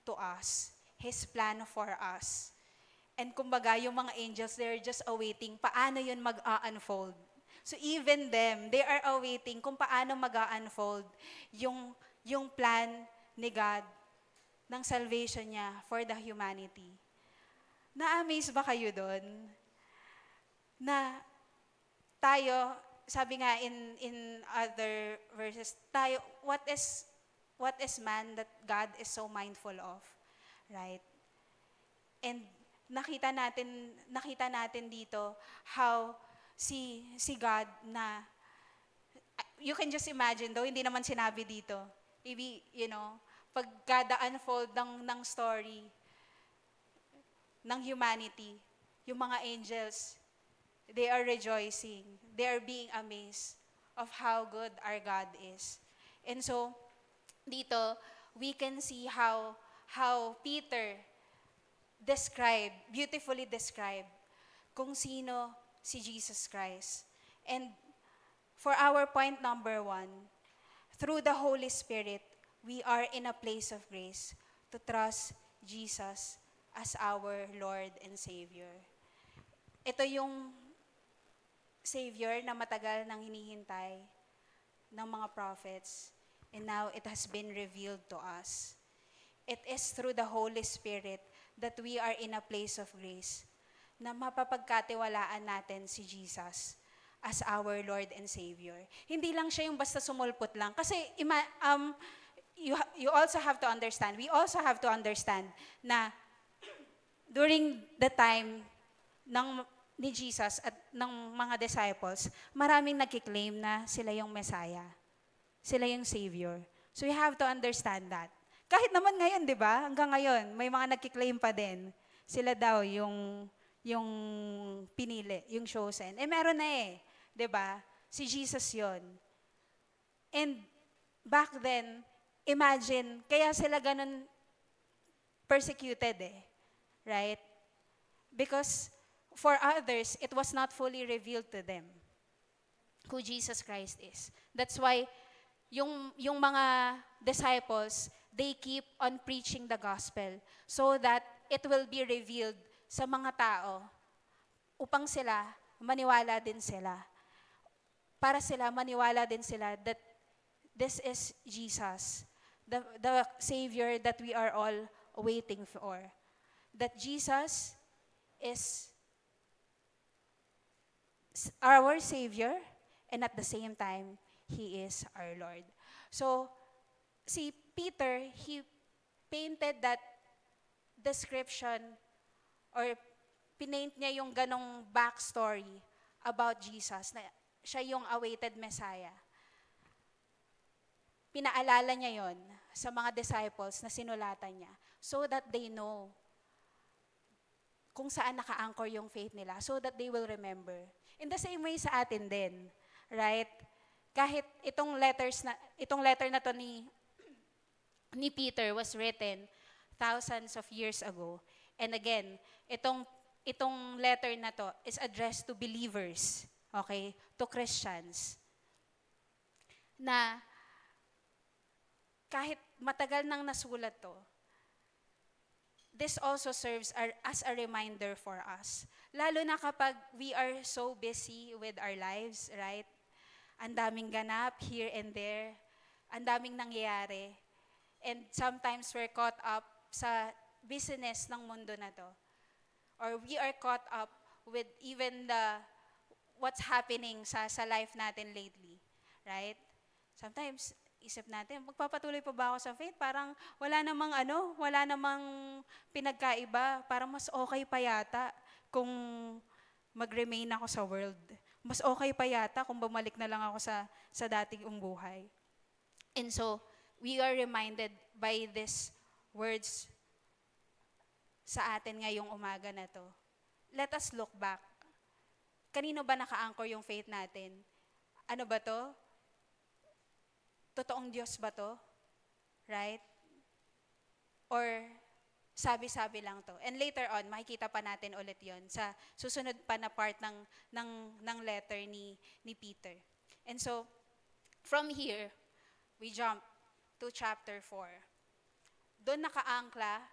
to us, His plan for us. And kumbaga, yung mga angels, they're just awaiting paano yun mag-unfold. So even them, they are awaiting kung paano mag-unfold yung plan ni God ng salvation niya for the humanity. Na-amaze ba kayo doon? Na tayo, sabi nga in other verses, tayo, what is man that God is so mindful of? Right? And nakita natin dito how si God na, you can just imagine, though hindi naman sinabi dito, maybe, pag kada unfold ng story ng humanity, yung mga angels, they are rejoicing, they are being amazed of how good our God is. And so, dito, we can see how Peter beautifully describe kung sino si Jesus Christ. And for our point number 1, through the Holy Spirit, we are in a place of grace to trust Jesus as our Lord and Savior. Ito yung Savior na matagal nang hinihintay ng mga prophets, and now it has been revealed to us. It is through the Holy Spirit that we are in a place of grace na mapapagkatiwalaan natin si Jesus as our Lord and Savior. Hindi lang siya yung basta sumulpot lang. Kasi you also have to understand, we also have to understand na during the time ni Jesus at ng mga disciples, maraming nagkiklaim na sila yung Messiah. Sila yung Savior. So you have to understand that. Kahit naman ngayon, di ba? Hanggang ngayon, may mga nagkiklaim pa din. Sila daw yung pinili, yung chosen. Meron na di ba? Si Jesus yon. And back then, imagine, kaya sila ganun persecuted right? Because for others, it was not fully revealed to them who Jesus Christ is. That's why yung mga disciples, they keep on preaching the gospel so that it will be revealed sa mga tao upang sila maniwala din sila. Para sila maniwala din sila that this is Jesus, the Savior that we are all waiting for. That Jesus is our Savior, and at the same time, He is our Lord. So, si Peter, he painted that description or pinaint niya yung ganong backstory about Jesus, na siya yung awaited Messiah. Pinaalala niya yon sa mga disciples na sinulatan niya so that they know kung saan naka-anchor yung faith nila, so that they will remember. In the same way sa atin din, right? Kahit itong letter na to ni Peter was written thousands of years ago. And again, itong letter na to is addressed to believers, okay? To Christians. Na kahit matagal nang nasulat to, this also serves as a reminder for us. Lalo na kapag we are so busy with our lives, right? Ang daming ganap here and there. Ang daming nangyayari. And sometimes we're caught up sa business ng mundo na to. Or we are caught up with even what's happening sa life natin lately. Right? Sometimes, isip natin, magpapatuloy pa ba ako sa faith? Parang wala namang pinagkaiba. Parang mas okay pa yata kung mag-remain ako sa world. Mas okay pa yata kung bumalik na lang ako sa dating buhay. And so, we are reminded by these words sa atin ngayong umaga na to. Let us look back. Kanino ba naka-anchor yung faith natin? Ano ba to? Totoong Diyos ba to? Right? Or sabi-sabi lang to. And later on, makikita pa natin ulit yon sa susunod pa na part ng letter ni Peter. And so, from here, we jump to chapter 4. Doon nakaangkla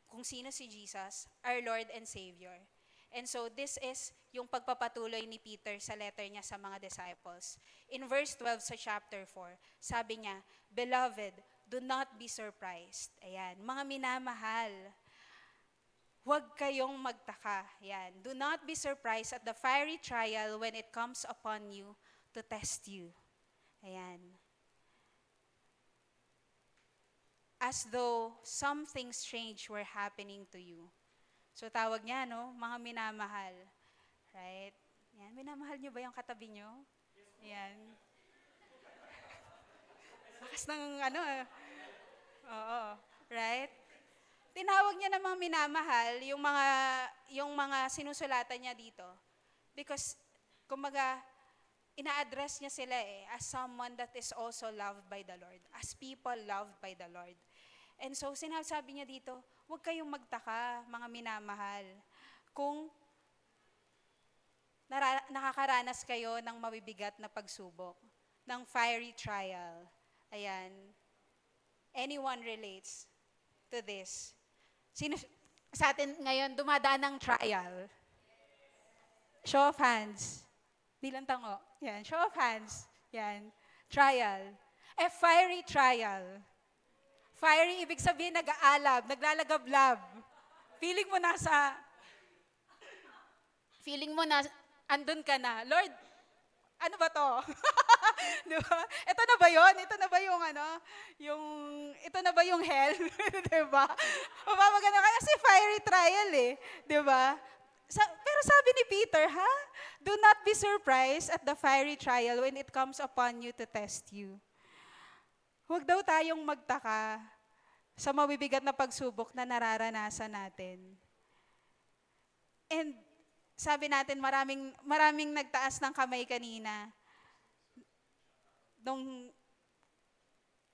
kung sino si Jesus, our Lord and Savior. And so this is yung pagpapatuloy ni Peter sa letter niya sa mga disciples. In verse 12 sa chapter 4, sabi niya, Beloved, do not be surprised. Ayan, mga minamahal, huwag kayong magtaka. Ayan, do not be surprised at the fiery trial when it comes upon you to test you. Ayan. As though something strange were happening to you. So tawag niya, no? Mga minamahal. Right? Yan. Minamahal niyo ba yung katabi niyo? Yan. Lakas ng Oo. Right? Tinawag niya ng mga minamahal yung mga sinusulatan niya dito. Because, kumbaga, ina-address niya sila as someone that is also loved by the Lord. As people loved by the Lord. And so, sinasabi niya dito, huwag kayong magtaka, mga minamahal, kung nakakaranas kayo ng mabibigat na pagsubok, ng fiery trial. Ayan. Anyone relates to this? Sino sa atin ngayon dumadaan ng trial? Show of hands. Bilang tango. Yan. Show of hands. Yan. Trial. Fiery trial. Fiery, ibig sabihin nag-aalab, naglalagablab. Feeling mo na, andun ka na. Lord, ano ba to? Diba? Ito na ba yun? Ito na ba ito na ba yung hell? Diba? Mapapagano ka kasi fiery trial Diba? Pero sabi ni Peter, do not be surprised at the fiery trial when it comes upon you to test you. Huwag daw tayong magtaka sa mabibigat na pagsubok na nararanasan natin. And sabi natin, maraming nagtaas ng kamay kanina nung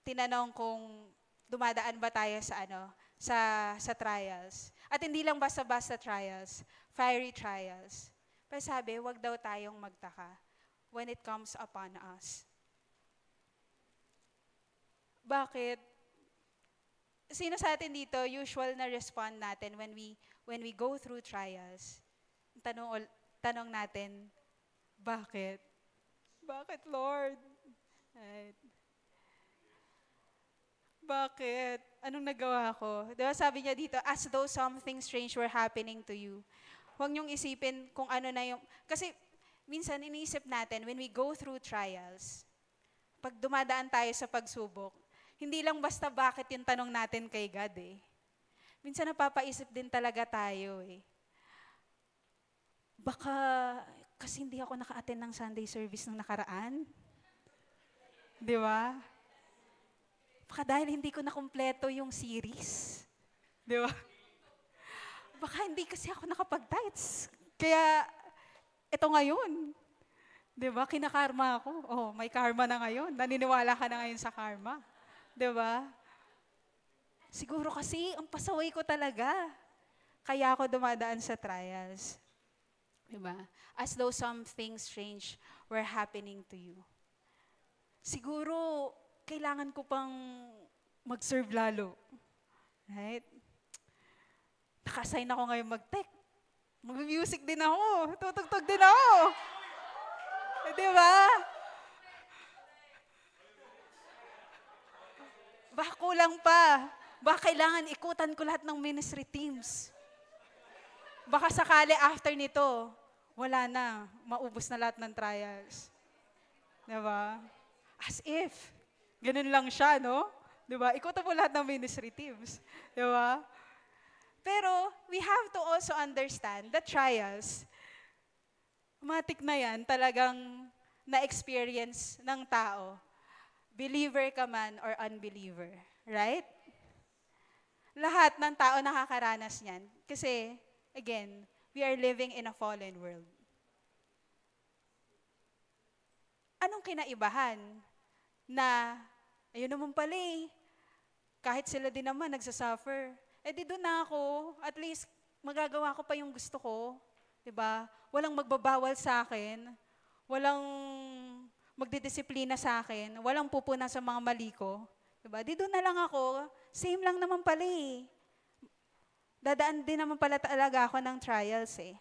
tinanong kung dumadaan ba tayo sa trials. At hindi lang basta-basta trials, fiery trials. Pero sabi, huwag daw tayong magtaka when it comes upon us. Bakit? Sino sa atin dito, usual na respond natin when we go through trials? Tanong natin, bakit? Bakit, Lord? Right. Bakit? Anong nagawa ko? Diba sabi niya dito, as though something strange were happening to you. Huwag niyong isipin kung ano na yung... Kasi minsan iniisip natin, when we go through trials, pag dumadaan tayo sa pagsubok, hindi lang basta bakit yung tanong natin kay God Minsan napapaisip din talaga tayo Baka kasi hindi ako naka-attend ng Sunday service nung nakaraan. Di ba? Baka dahil hindi ko nakumpleto yung series. Di ba? Baka hindi kasi ako nakapag-tithes. Kaya, ito ngayon. Di ba? Kinakarma ako. Oh, may karma na ngayon. Naniniwala ka na ngayon sa karma. Di ba? Siguro kasi, ang pasaway ko talaga. Kaya ako dumadaan sa trials. Di ba? As though something strange were happening to you. Siguro, kailangan ko pang mag-serve lalo. Right? Naka-assign ako ngayon mag-tech. Mag-music din ako. Tutugtog din ako. Di ba? Baka kulang pa. Baka kailangan ikutan ko lahat ng ministry teams. Baka sakali after nito, wala na. Maubos na lahat ng trials. Diba? As if. Ganun lang siya, no? Diba? Ikutan mo lahat ng ministry teams. Diba? Pero, we have to also understand that trials, matik na yan, talagang na-experience ng tao. Believer ka man or unbeliever. Right? Lahat ng tao nakakaranas niyan. Kasi, again, we are living in a fallen world. Anong kinaibahan? Na, ayun naman pala kahit sila din naman nagsasuffer. Di doon na ako, at least magagawa ko pa yung gusto ko. Diba? Walang magbabawal sa akin. magdidisiplina sa akin, walang pupuna sa mga mali ko. Diba? Di doon na lang ako, same lang naman pala eh. Dadaan din naman pala talaga ako ng trials eh.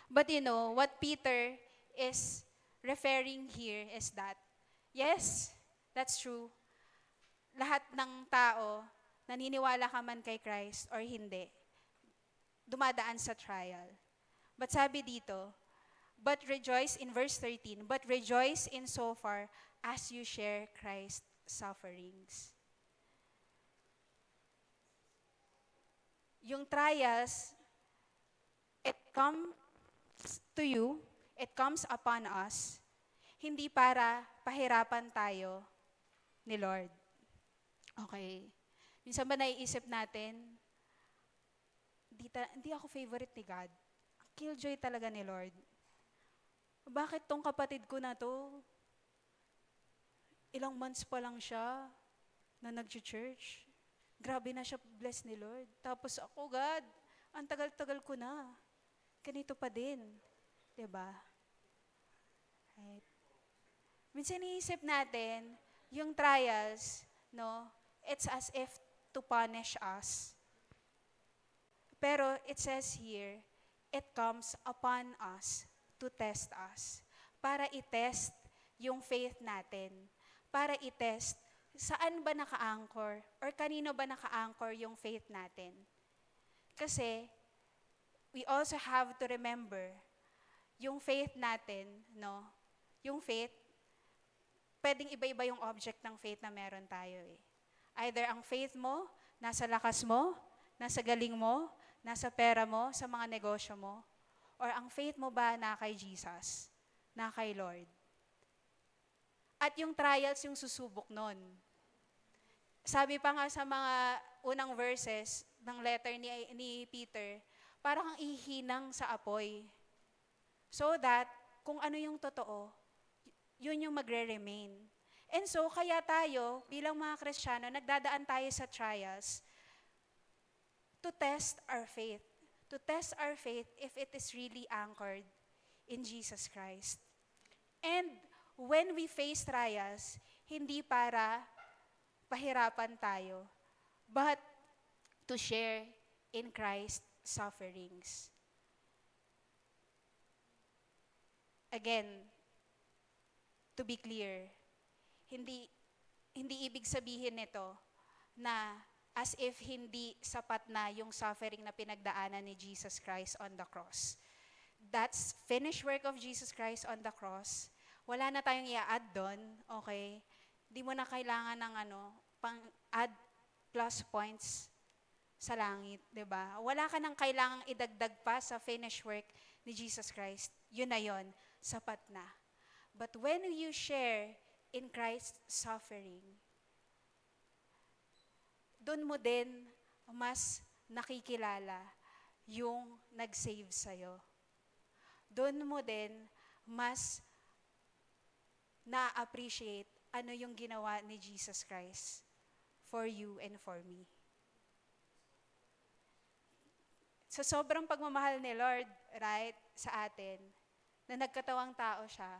But you know, what Peter is referring here is that, yes, that's true. Lahat ng tao, naniniwala ka man kay Christ or hindi, dumadaan sa trial. But sabi dito, but rejoice in verse 13, but rejoice in so far as you share Christ's sufferings. Yung trials, it comes to you, it comes upon us, hindi para pahirapan tayo ni Lord. Okay. Minsan ba naiisip natin, hindi ako favorite ni God. Ang killjoy talaga ni Lord. Bakit tong kapatid ko na to? Ilang months pa lang siya na nag-church. Grabe na siya bless ni Lord. Tapos ako, God, ang tagal-tagal ko na. Ganito pa din. Diba? Right? Minsan iniisip natin, yung trials, no, it's as if to punish us. Pero it says here, it comes upon us to test us. Para i-test yung faith natin. Para i-test saan ba naka-anchor or kanino ba naka-anchor yung faith natin. Kasi we also have to remember yung faith natin, no? Yung faith, pwedeng iba-iba yung object ng faith na meron tayo eh. Either ang faith mo, nasa lakas mo, nasa galing mo, nasa pera mo, sa mga negosyo mo, or ang faith mo ba na kay Jesus, na kay Lord. At yung trials yung susubok nun. Sabi pa nga sa mga unang verses ng letter ni Peter, parang kang ihinang sa apoy. So that, kung ano yung totoo, yun yung magre-remain. And so, kaya tayo, bilang mga Kristiyano, nagdadaan tayo sa trials to test our faith. To test our faith if it is really anchored in Jesus Christ. And when we face trials, hindi para pahirapan tayo, but to share in Christ's sufferings. Again, to be clear, hindi ibig sabihin nito na as if hindi sapat na yung suffering na pinagdaanan ni Jesus Christ on the cross. That's finished work of Jesus Christ on the cross. Wala na tayong i-add doon, okay? Di mo na kailangan ng pang-add plus points sa langit, di ba? Wala ka nang kailangang idagdag pa sa finished work ni Jesus Christ. Yun na yun, sapat na. But when you share in Christ's suffering, doon mo din mas nakikilala yung nag-save sa'yo. Doon mo din mas na-appreciate ano yung ginawa ni Jesus Christ for you and for me. So sobrang pagmamahal ni Lord, right, sa atin, na nagkatawang tao siya,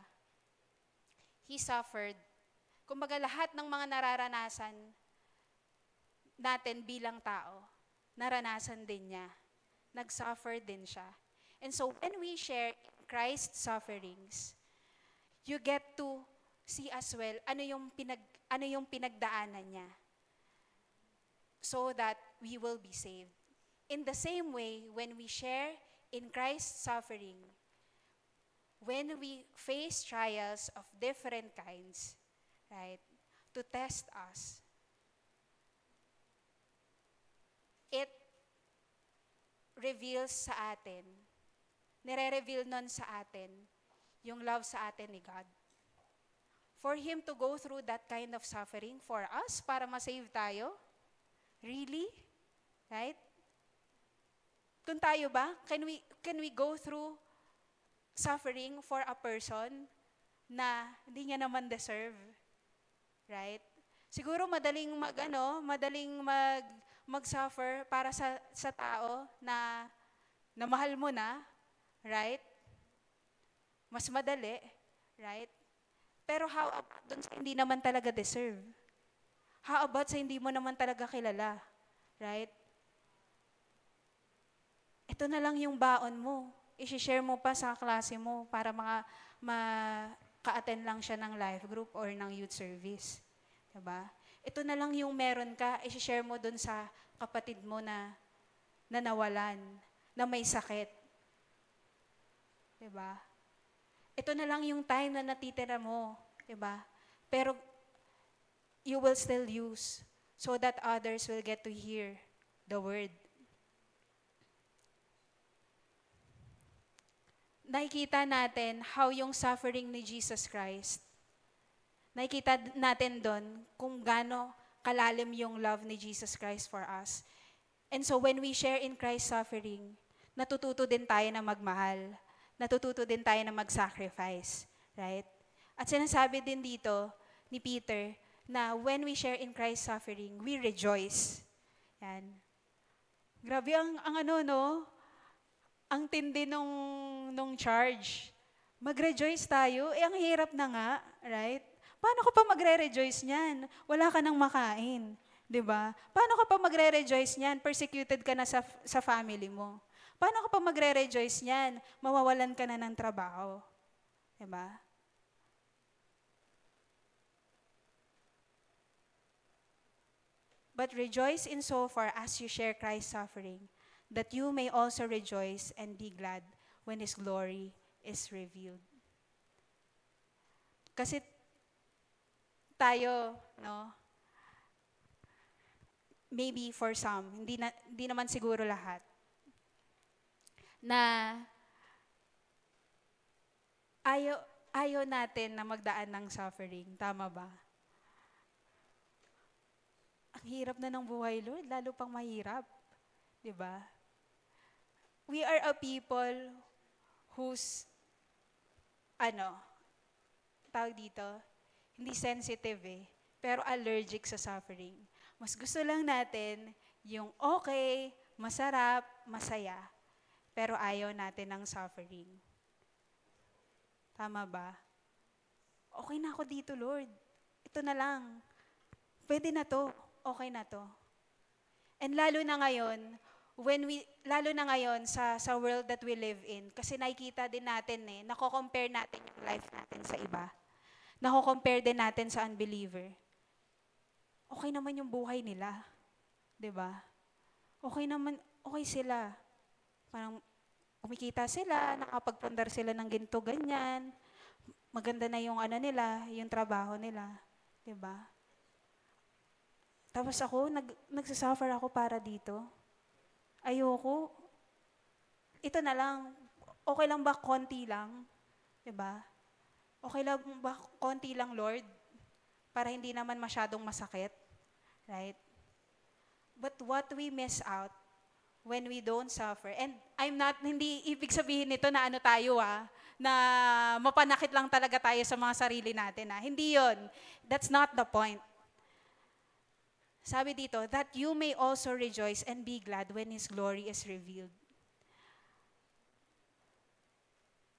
He suffered. Kumbaga lahat ng mga nararanasan natin bilang tao, naranasan din niya. Nag-suffer din siya. And so when we share Christ's sufferings, you get to see as well ano yung pinagdaanan niya, so that we will be saved. In the same way, when we share in Christ's suffering, when we face trials of different kinds, right, to test us, it reveals sa atin, nire-reveal nun sa atin, yung love sa atin ni God. For Him to go through that kind of suffering for us, para ma-save tayo? Really? Right? Kung tayo ba, can we go through suffering for a person na hindi niya naman deserve? Right? Siguro madaling mag-suffer para sa tao na mahal mo na, right? Mas madali, right? Pero how about dun sa hindi naman talaga deserve? How about sa hindi mo naman talaga kilala? Right? Ito na lang yung baon mo. I-share mo pa sa klase mo para maka-attend lang siya ng life group or ng youth service. Diba? Ito na lang yung meron ka, i-share mo dun sa kapatid mo na nawalan, na may sakit. Diba? Ito na lang yung time na natitira mo. Diba? Pero you will still use so that others will get to hear the word. Nakikita natin how yung suffering ni Jesus Christ, nakikita natin doon kung gaano kalalim yung love ni Jesus Christ for us. And so when we share in Christ's suffering, natututo din tayo na magmahal. Natututo din tayo na mag-sacrifice. Right? At sinasabi din dito ni Peter na when we share in Christ's suffering, we rejoice. Yan. Grabe ang ano, no? Ang tindi nung charge. Mag-rejoice tayo, ang hirap na nga, right? Paano ka pa magre-rejoice niyan? Wala ka nang makain, 'di ba? Paano ka pa magre-rejoice niyan? Persecuted ka na sa family mo. Paano ka pa magre-rejoice niyan? Mawawalan ka na ng trabaho. 'Di ba? But rejoice in so far as you share Christ's suffering, that you may also rejoice and be glad when His glory is revealed. Kasi tayo, no, maybe for some, hindi naman siguro lahat, na ayaw natin na magdaan ng suffering. Tama ba? Ang hirap na ng buhay, Lord, lalo pang mahirap. 'Di ba? We are a people who's, tawag dito, hindi sensitive pero allergic sa suffering. Mas gusto lang natin yung okay, masarap, masaya, pero ayaw natin ng suffering. Tama ba? Okay na ako dito, Lord. Ito na lang. Pwede na to. Okay na to. And lalo na ngayon, lalo na ngayon sa world that we live in, kasi nakikita din natin nako-compare natin yung life natin sa iba. Nako-compare din natin sa unbeliever. Okay naman yung buhay nila. 'Di ba? Okay naman, okay sila. Parang kumikita sila, nakapagpundar sila ng ginto ganyan. Maganda na yung nila, yung trabaho nila. 'Di ba? Tapos ako, nagsasuffer ako para dito. Ayoko. Ito na lang. Okay lang ba konti lang? 'Di ba? Okay lang ba konti lang, Lord? Para hindi naman masyadong masakit. Right? But what we miss out when we don't suffer, and hindi ibig sabihin nito na tayo na mapanakit lang talaga tayo sa mga sarili natin. Hindi yon. That's not the point. Sabi dito, that you may also rejoice and be glad when His glory is revealed.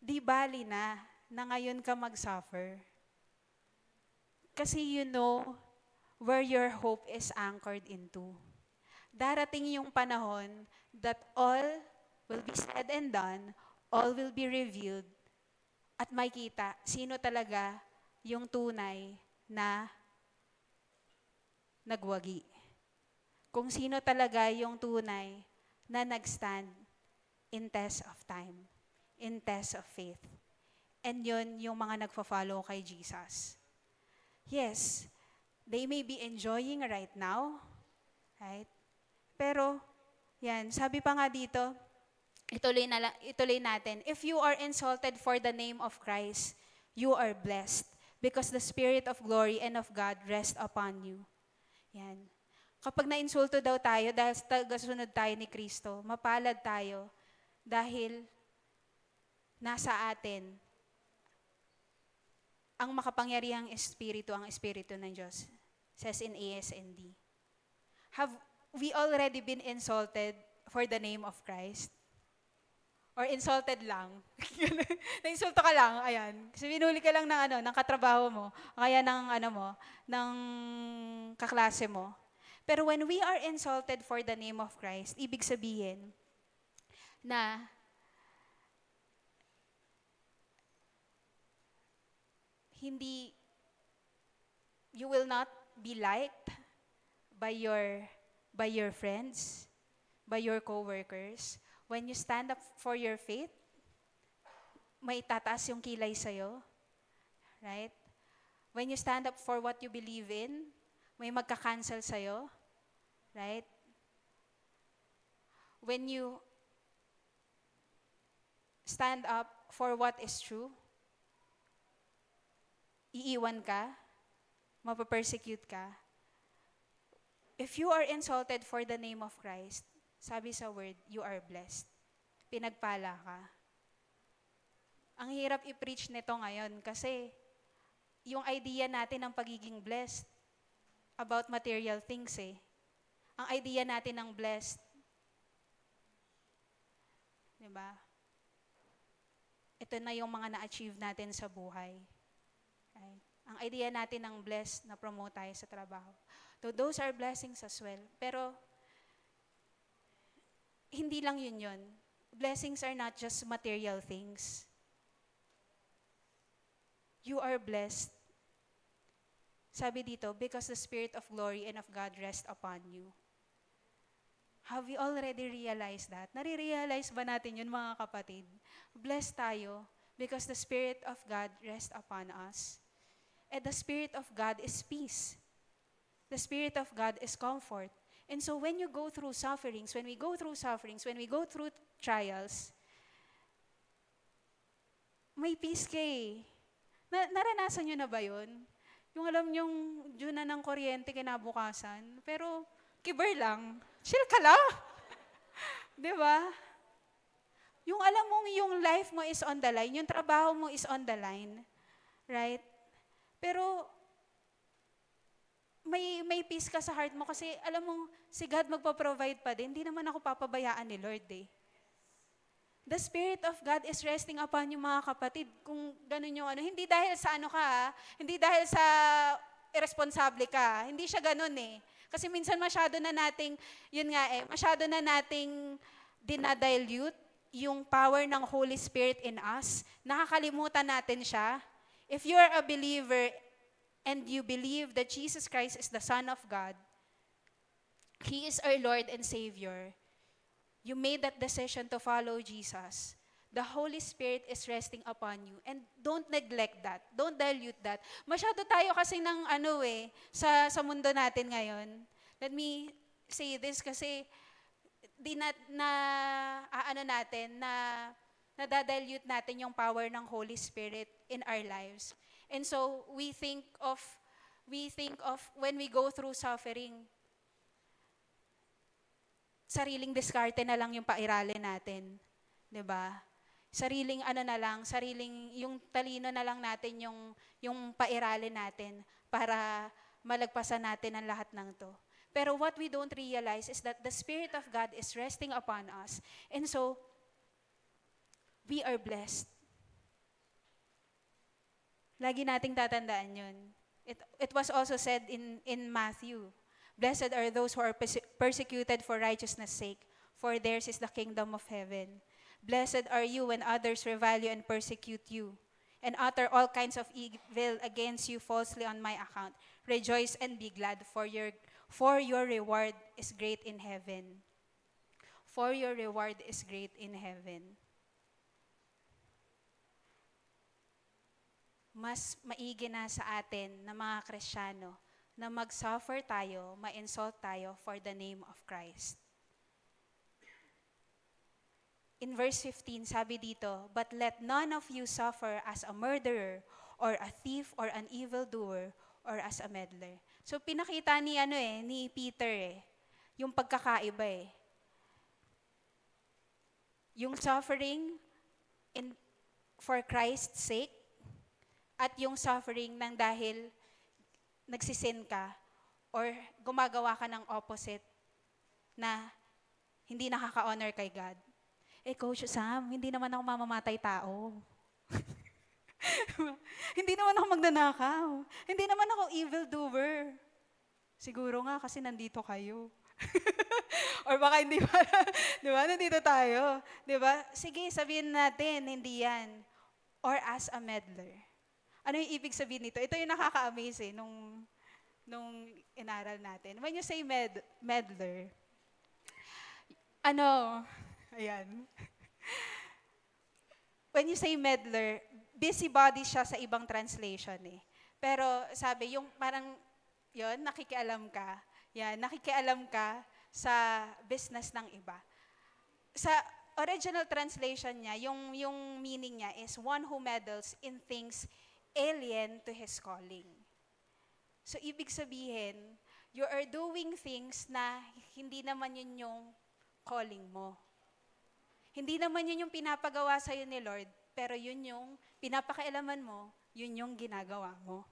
Di bali na ngayon ka mag-suffer. Kasi you know where your hope is anchored into. Darating yung panahon that all will be said and done, all will be revealed, at makita sino talaga yung tunay na nagwagi. Kung sino talaga yung tunay na nagstand in test of time, in test of faith. And yun yung mga nagfa-follow kay Jesus. Yes, they may be enjoying right now, right? Pero, yan, sabi pa nga dito, ituloy natin, if you are insulted for the name of Christ, you are blessed because the Spirit of glory and of God rest upon you. Yan. Kapag na-insulto daw tayo dahil tagasunod tayo ni Kristo, mapalad tayo dahil nasa atin ang makapangyarihang espiritu, ang espiritu ng Diyos. Says in ASND. Have we already been insulted for the name of Christ? or insulted lang. Na-insulto ka lang, ayan. Kasi binuli ka lang ng ng katrabaho mo, o kaya ng ng kaklase mo. Pero when we are insulted for the name of Christ, ibig sabihin na hindi, you will not be liked by your friends, by your coworkers. When you stand up for your faith, may tataas yung kilay sa'yo, right? When you stand up for what you believe in, may magka-cancel sa'yo, right? When you stand up for what is true, iiwan ka, mapapersecute ka. If you are insulted for the name of Christ, sabi sa word, you are blessed. Pinagpala ka. Ang hirap i-preach nito ngayon kasi yung idea natin ng pagiging blessed about material things eh. Ang idea natin ng blessed, di ba? Ito na yung mga na-achieve natin sa buhay. Right? Ang idea natin ng blessed na promote tayo sa trabaho. So those are blessings as well. Pero hindi lang yun. Blessings are not just material things. You are blessed. Sabi dito, because the Spirit of glory and of God rest upon you. Have we already realized that? Nare-realize ba natin yun, mga kapatid? Blessed tayo because the Spirit of God rest upon us. And the Spirit of God is peace. The Spirit of God is comfort. And so when you go through sufferings, when we go through trials, may peace ka eh. Naranasan nyo na ba yun? Yung alam nyong dyan na ng kuryente kinabukasan, pero kiber lang, chill ka lang. Di ba? Yung alam mong yung life mo is on the line, yung trabaho mo is on the line. Right? Pero may peace ka sa heart mo kasi alam mong si God magpo-provide pa din. Hindi naman ako papabayaan ni Lord eh. The Spirit of God is resting upon you, mga kapatid. Kung ganun yung hindi dahil sa hindi dahil sa irresponsable ka. Hindi siya ganun eh. Kasi minsan masyado na nating dinadilute yung power ng Holy Spirit in us. Nakakalimutan natin siya. If you're a believer and you believe that Jesus Christ is the Son of God, He is our Lord and Savior, you made that decision to follow Jesus, the Holy Spirit is resting upon you. And don't neglect that. Don't dilute that. Masyado tayo kasi ng sa mundo natin ngayon. Let me say this kasi nadadilute natin yung power ng Holy Spirit in our lives. And so we think of when we go through suffering, sariling diskarte na lang yung pairalin natin. 'Di ba? Sariling yung talino na lang natin yung pairalin natin para malagpasan natin ang lahat ng 'to. Pero what we don't realize is that the Spirit of God is resting upon us. And so we are blessed. Lagi nating tatandaan 'yun. It was also said in Matthew, blessed are those who are persecuted for righteousness' sake, for theirs is the kingdom of heaven. Blessed are you when others revile you and persecute you, and utter all kinds of evil against you falsely on my account. Rejoice and be glad, for your reward is great in heaven. For your reward is great in heaven. Mas maigi na sa atin na mga Kristiyano na mag-suffer tayo, ma-insult tayo for the name of Christ. In verse 15, sabi dito, but let none of you suffer as a murderer, or a thief, or an evildoer, or as a meddler. So pinakita ni Peter yung pagkakaiba Yung suffering for Christ's sake, at yung suffering ng dahil nagsisin ka or gumagawa ka ng opposite na hindi nakaka-honor kay God. Coach Sam, hindi naman ako mamamatay tao. Hindi naman ako magnanakaw. Hindi naman ako evildoer. Siguro nga kasi nandito kayo. Or baka hindi pa, di ba? Nandito tayo. Di ba? Sige, sabihin natin, hindi yan. Or as a meddler. Ano yung ibig sabihin nito? Ito yung nakaka-amaze nung inaral natin. When you say meddler, ayan. When you say meddler, busybody siya sa ibang translation eh. Pero sabi, yung parang, yon nakikialam ka. Yan, nakikialam ka sa business ng iba. Sa original translation niya, yung meaning niya is one who meddles in things alien to his calling. So, ibig sabihin, you are doing things na hindi naman yun yung calling mo. Hindi naman yun yung pinapagawa sa'yo ni Lord, pero yun yung pinapakailaman mo, yun yung ginagawa mo.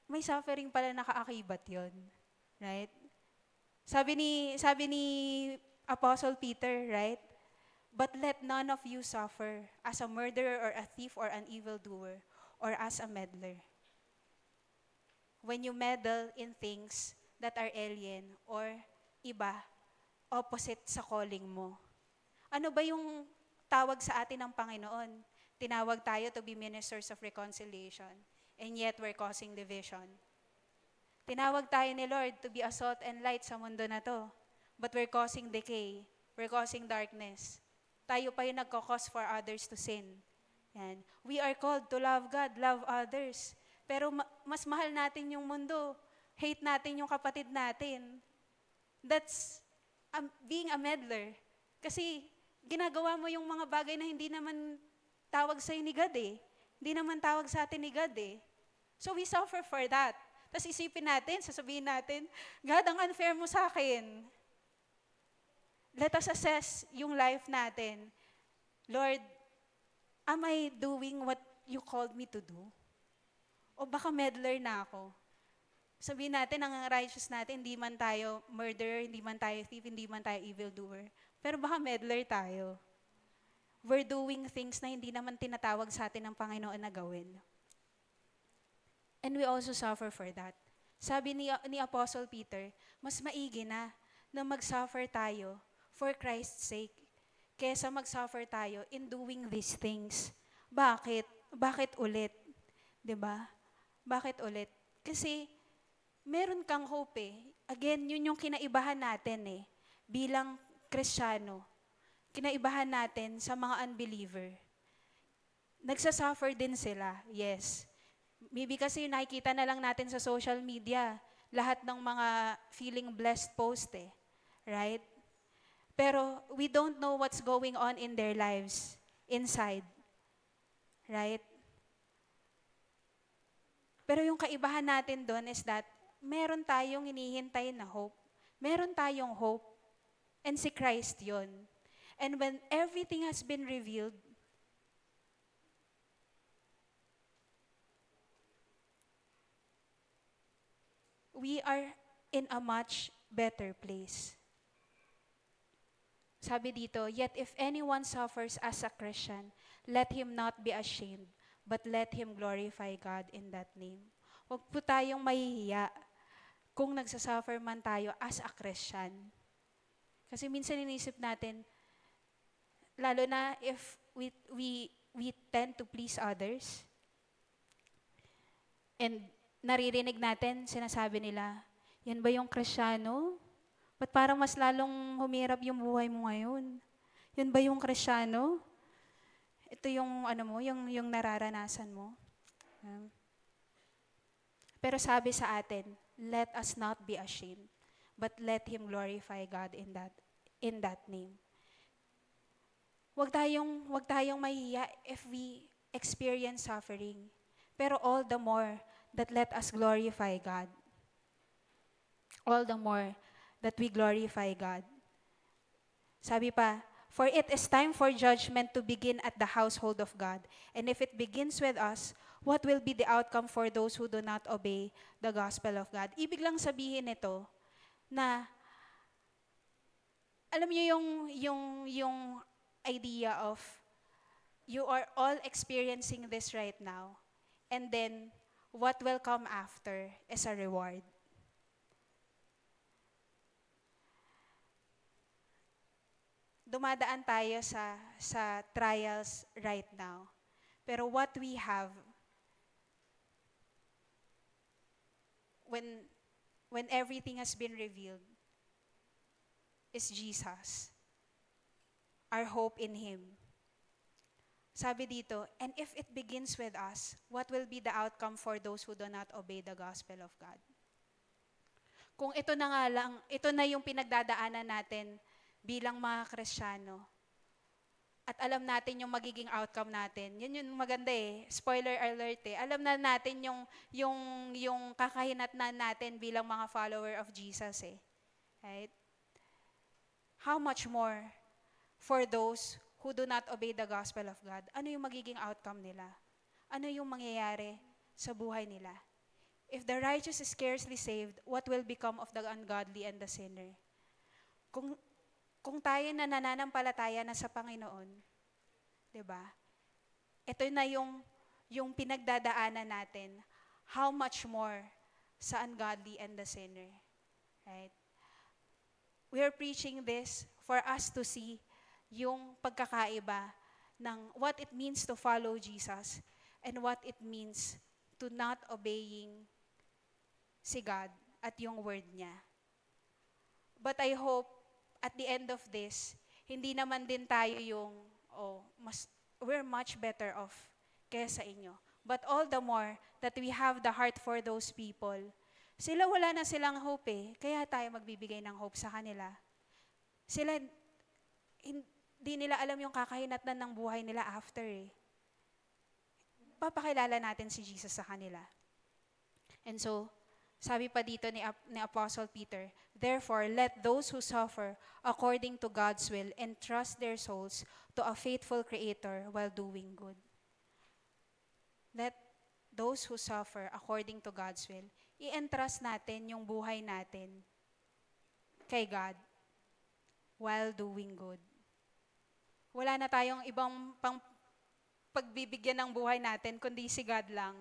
May suffering pala nakaakibat yun. Right? Sabi ni Apostle Peter, right? But let none of you suffer as a murderer or a thief or an evildoer or as a meddler. When you meddle in things that are alien or iba, opposite sa calling mo. Ano ba yung tawag sa atin ng Panginoon? Tinawag tayo to be ministers of reconciliation. And yet we're causing division. Tinawag tayo ni Lord to be a salt and light sa mundo na to. But we're causing decay. We're causing darkness. Tayo pa yung nagkakause for others to sin. Yan. We are called to love God, love others. Pero mas mahal natin yung mundo. Hate natin yung kapatid natin. That's being a meddler. Kasi ginagawa mo yung mga bagay na hindi naman tawag sa'yo ni God eh. Hindi naman tawag sa atin ni God eh. So we suffer for that. Tapos isipin natin, sasabihin natin, God, ang unfair mo sa akin. Let us assess yung life natin. Lord, am I doing what you called me to do? O baka meddler na ako? Sabihin natin, ang righteous natin, hindi man tayo murderer, hindi man tayo thief, hindi man tayo evildoer. Pero baka meddler tayo. We're doing things na hindi naman tinatawag sa atin ng Panginoon na gawin. And we also suffer for that. Sabi ni Apostle Peter, mas maigi na mag-suffer tayo for Christ's sake kesa mag-suffer tayo in doing these things. Bakit? Bakit ulit? 'Di ba? Bakit ulit? Kasi meron kang hope eh. Again, yun yung kinaibahan natin eh. Bilang Kristiyano, kinaibahan natin sa mga unbeliever. Nagsasuffer din sila, yes. Maybe kasi nakikita na lang natin sa social media, lahat ng mga feeling blessed post eh. Right? Pero we don't know what's going on in their lives, inside. Right? Pero yung kaibahan natin doon is that meron tayong hinihintay na hope. Meron tayong hope. And si Christ yun. And when everything has been revealed, we are in a much better place. Sabi dito, yet if anyone suffers as a Christian, let him not be ashamed, but let him glorify God in that name. Huwag po tayong mahihiya kung nagsasuffer man tayo as a Christian. Kasi minsan inisip natin, lalo na if we tend to please others, and naririnig natin, sinasabi nila, yan ba yung Kristiyano? Ba't parang mas lalong humirap yung buhay mo ngayon? Yan ba yung Kristiyano? Ito yung yung nararanasan mo. Pero sabi sa atin, let us not be ashamed, but let Him glorify God in that name. Huwag tayong mahihiya if we experience suffering. Pero all the more that let us glorify God. All the more that we glorify God. Sabi pa, for it is time for judgment to begin at the household of God. And if it begins with us, what will be the outcome for those who do not obey the gospel of God? Ibig lang sabihin nito na alam niyo yung idea of you are all experiencing this right now, and then what will come after is a reward. Dumadaan tayo sa trials right now. Pero what we have when everything has been revealed is Jesus. Our hope in Him. Sabi dito, and if it begins with us, what will be the outcome for those who do not obey the gospel of God? Kung ito na nga lang, ito na yung pinagdadaanan natin bilang mga Kristiyano, at alam natin yung magiging outcome natin. Yun yung maganda eh. Spoiler alert eh. Alam na natin yung kakahinatnan natin bilang mga follower of Jesus eh. Right? How much more for those who do not obey the gospel of God? Ano yung magiging outcome nila? Ano yung mangyayari sa buhay nila? If the righteous is scarcely saved, what will become of the ungodly and the sinner? Kung tayo na nananampalataya na sa Panginoon, 'di ba? Ito na yung pinagdadaanan natin. How much more sa ungodly and the sinner? Right? We are preaching this for us to see yung pagkakaiba ng what it means to follow Jesus and what it means to not obeying si God at yung word niya. But I hope at the end of this, hindi naman din tayo yung, we're much better off kaysa inyo. But all the more that we have the heart for those people, sila wala na silang hope eh, kaya tayo magbibigay ng hope sa kanila. Sila, hindi nila alam yung kakahinatnan ng buhay nila after eh. Papakilala natin si Jesus sa kanila. And so, sabi pa dito ni Apostle Peter, therefore, let those who suffer according to God's will entrust their souls to a faithful Creator while doing good. Let those who suffer according to God's will, i-entrust natin yung buhay natin kay God while doing good. Wala na tayong ibang pagbibigyan ng buhay natin, kundi si God lang.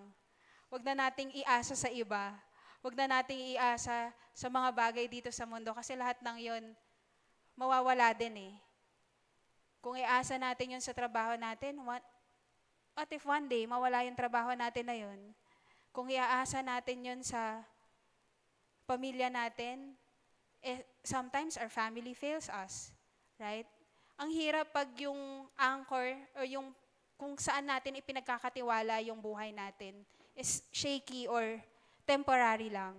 Huwag na nating iasa sa iba. Huwag na nating iasa sa mga bagay dito sa mundo kasi lahat ng yon mawawala din eh. Kung iasa natin yun sa trabaho natin, what if one day mawala yung trabaho natin na yun? Kung iaasa natin yun sa pamilya natin, sometimes our family fails us. Right? Ang hirap pag yung anchor o yung kung saan natin ipinagkakatiwala yung buhay natin is shaky or temporary lang.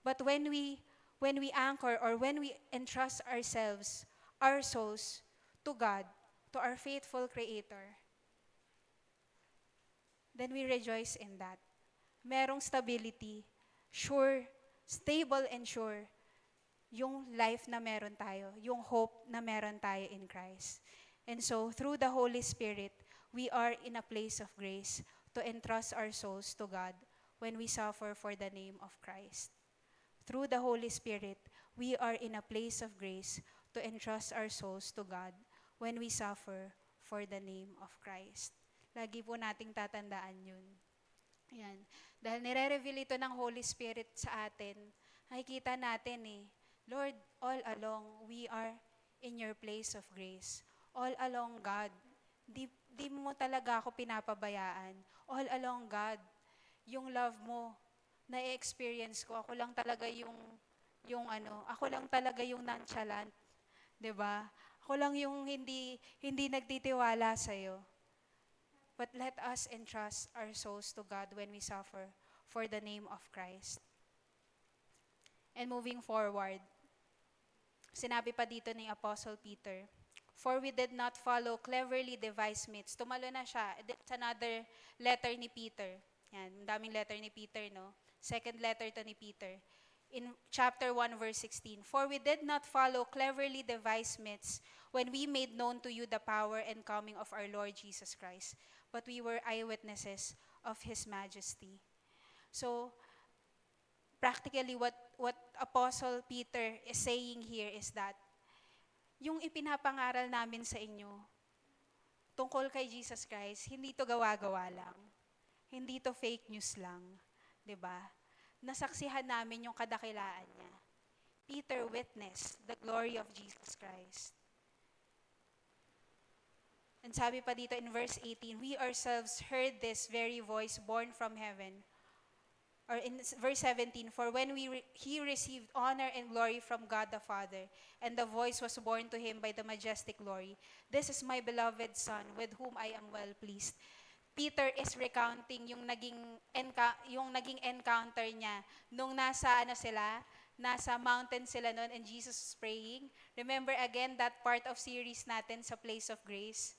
But when we anchor or when we entrust ourselves, our souls to God, to our faithful Creator, then we rejoice in that. Merong stability, sure, stable and sure, yung life na meron tayo, yung hope na meron tayo in Christ. And so, through the Holy Spirit, we are in a place of grace to entrust our souls to God when we suffer for the name of Christ. Through the Holy Spirit, we are in a place of grace to entrust our souls to God when we suffer for the name of Christ. Lagi po nating tatandaan yun. Ayan. Dahil nire-reveal ito ng Holy Spirit sa atin, nakikita natin eh, Lord, all along, we are in your place of grace. All along, God, di mo talaga ako pinapabayaan. All along, God, yung love mo, na-experience ko, ako lang talaga ako lang talaga yung nonchalant. 'Di ba? Ako lang yung hindi nagtitiwala sa iyo. But let us entrust our souls to God when we suffer for the name of Christ. And moving forward, sinabi pa dito ni Apostle Peter, for we did not follow cleverly devised myths. Tumalo na siya. It's another letter ni Peter. Yan, daming letter ni Peter, no? Second letter to ni Peter. In chapter 1, verse 16, for we did not follow cleverly devised myths when we made known to you the power and coming of our Lord Jesus Christ, but we were eyewitnesses of His majesty. So, practically what Apostle Peter is saying here is that yung ipinapangaral namin sa inyo tungkol kay Jesus Christ, hindi to gawa-gawa lang. Hindi to fake news lang. 'Di ba? Nasaksihan namin yung kadakilaan niya. Peter witnessed the glory of Jesus Christ. And sabi pa dito in verse 18, we ourselves heard this very voice born from heaven. Or in verse 17, for when he received honor and glory from God the Father, and the voice was borne to him by the majestic glory, this is my beloved Son, with whom I am well pleased. Peter is recounting yung naging encounter niya nung nasa mountain sila noon and Jesus was praying. Remember again that part of series natin sa Place of Grace.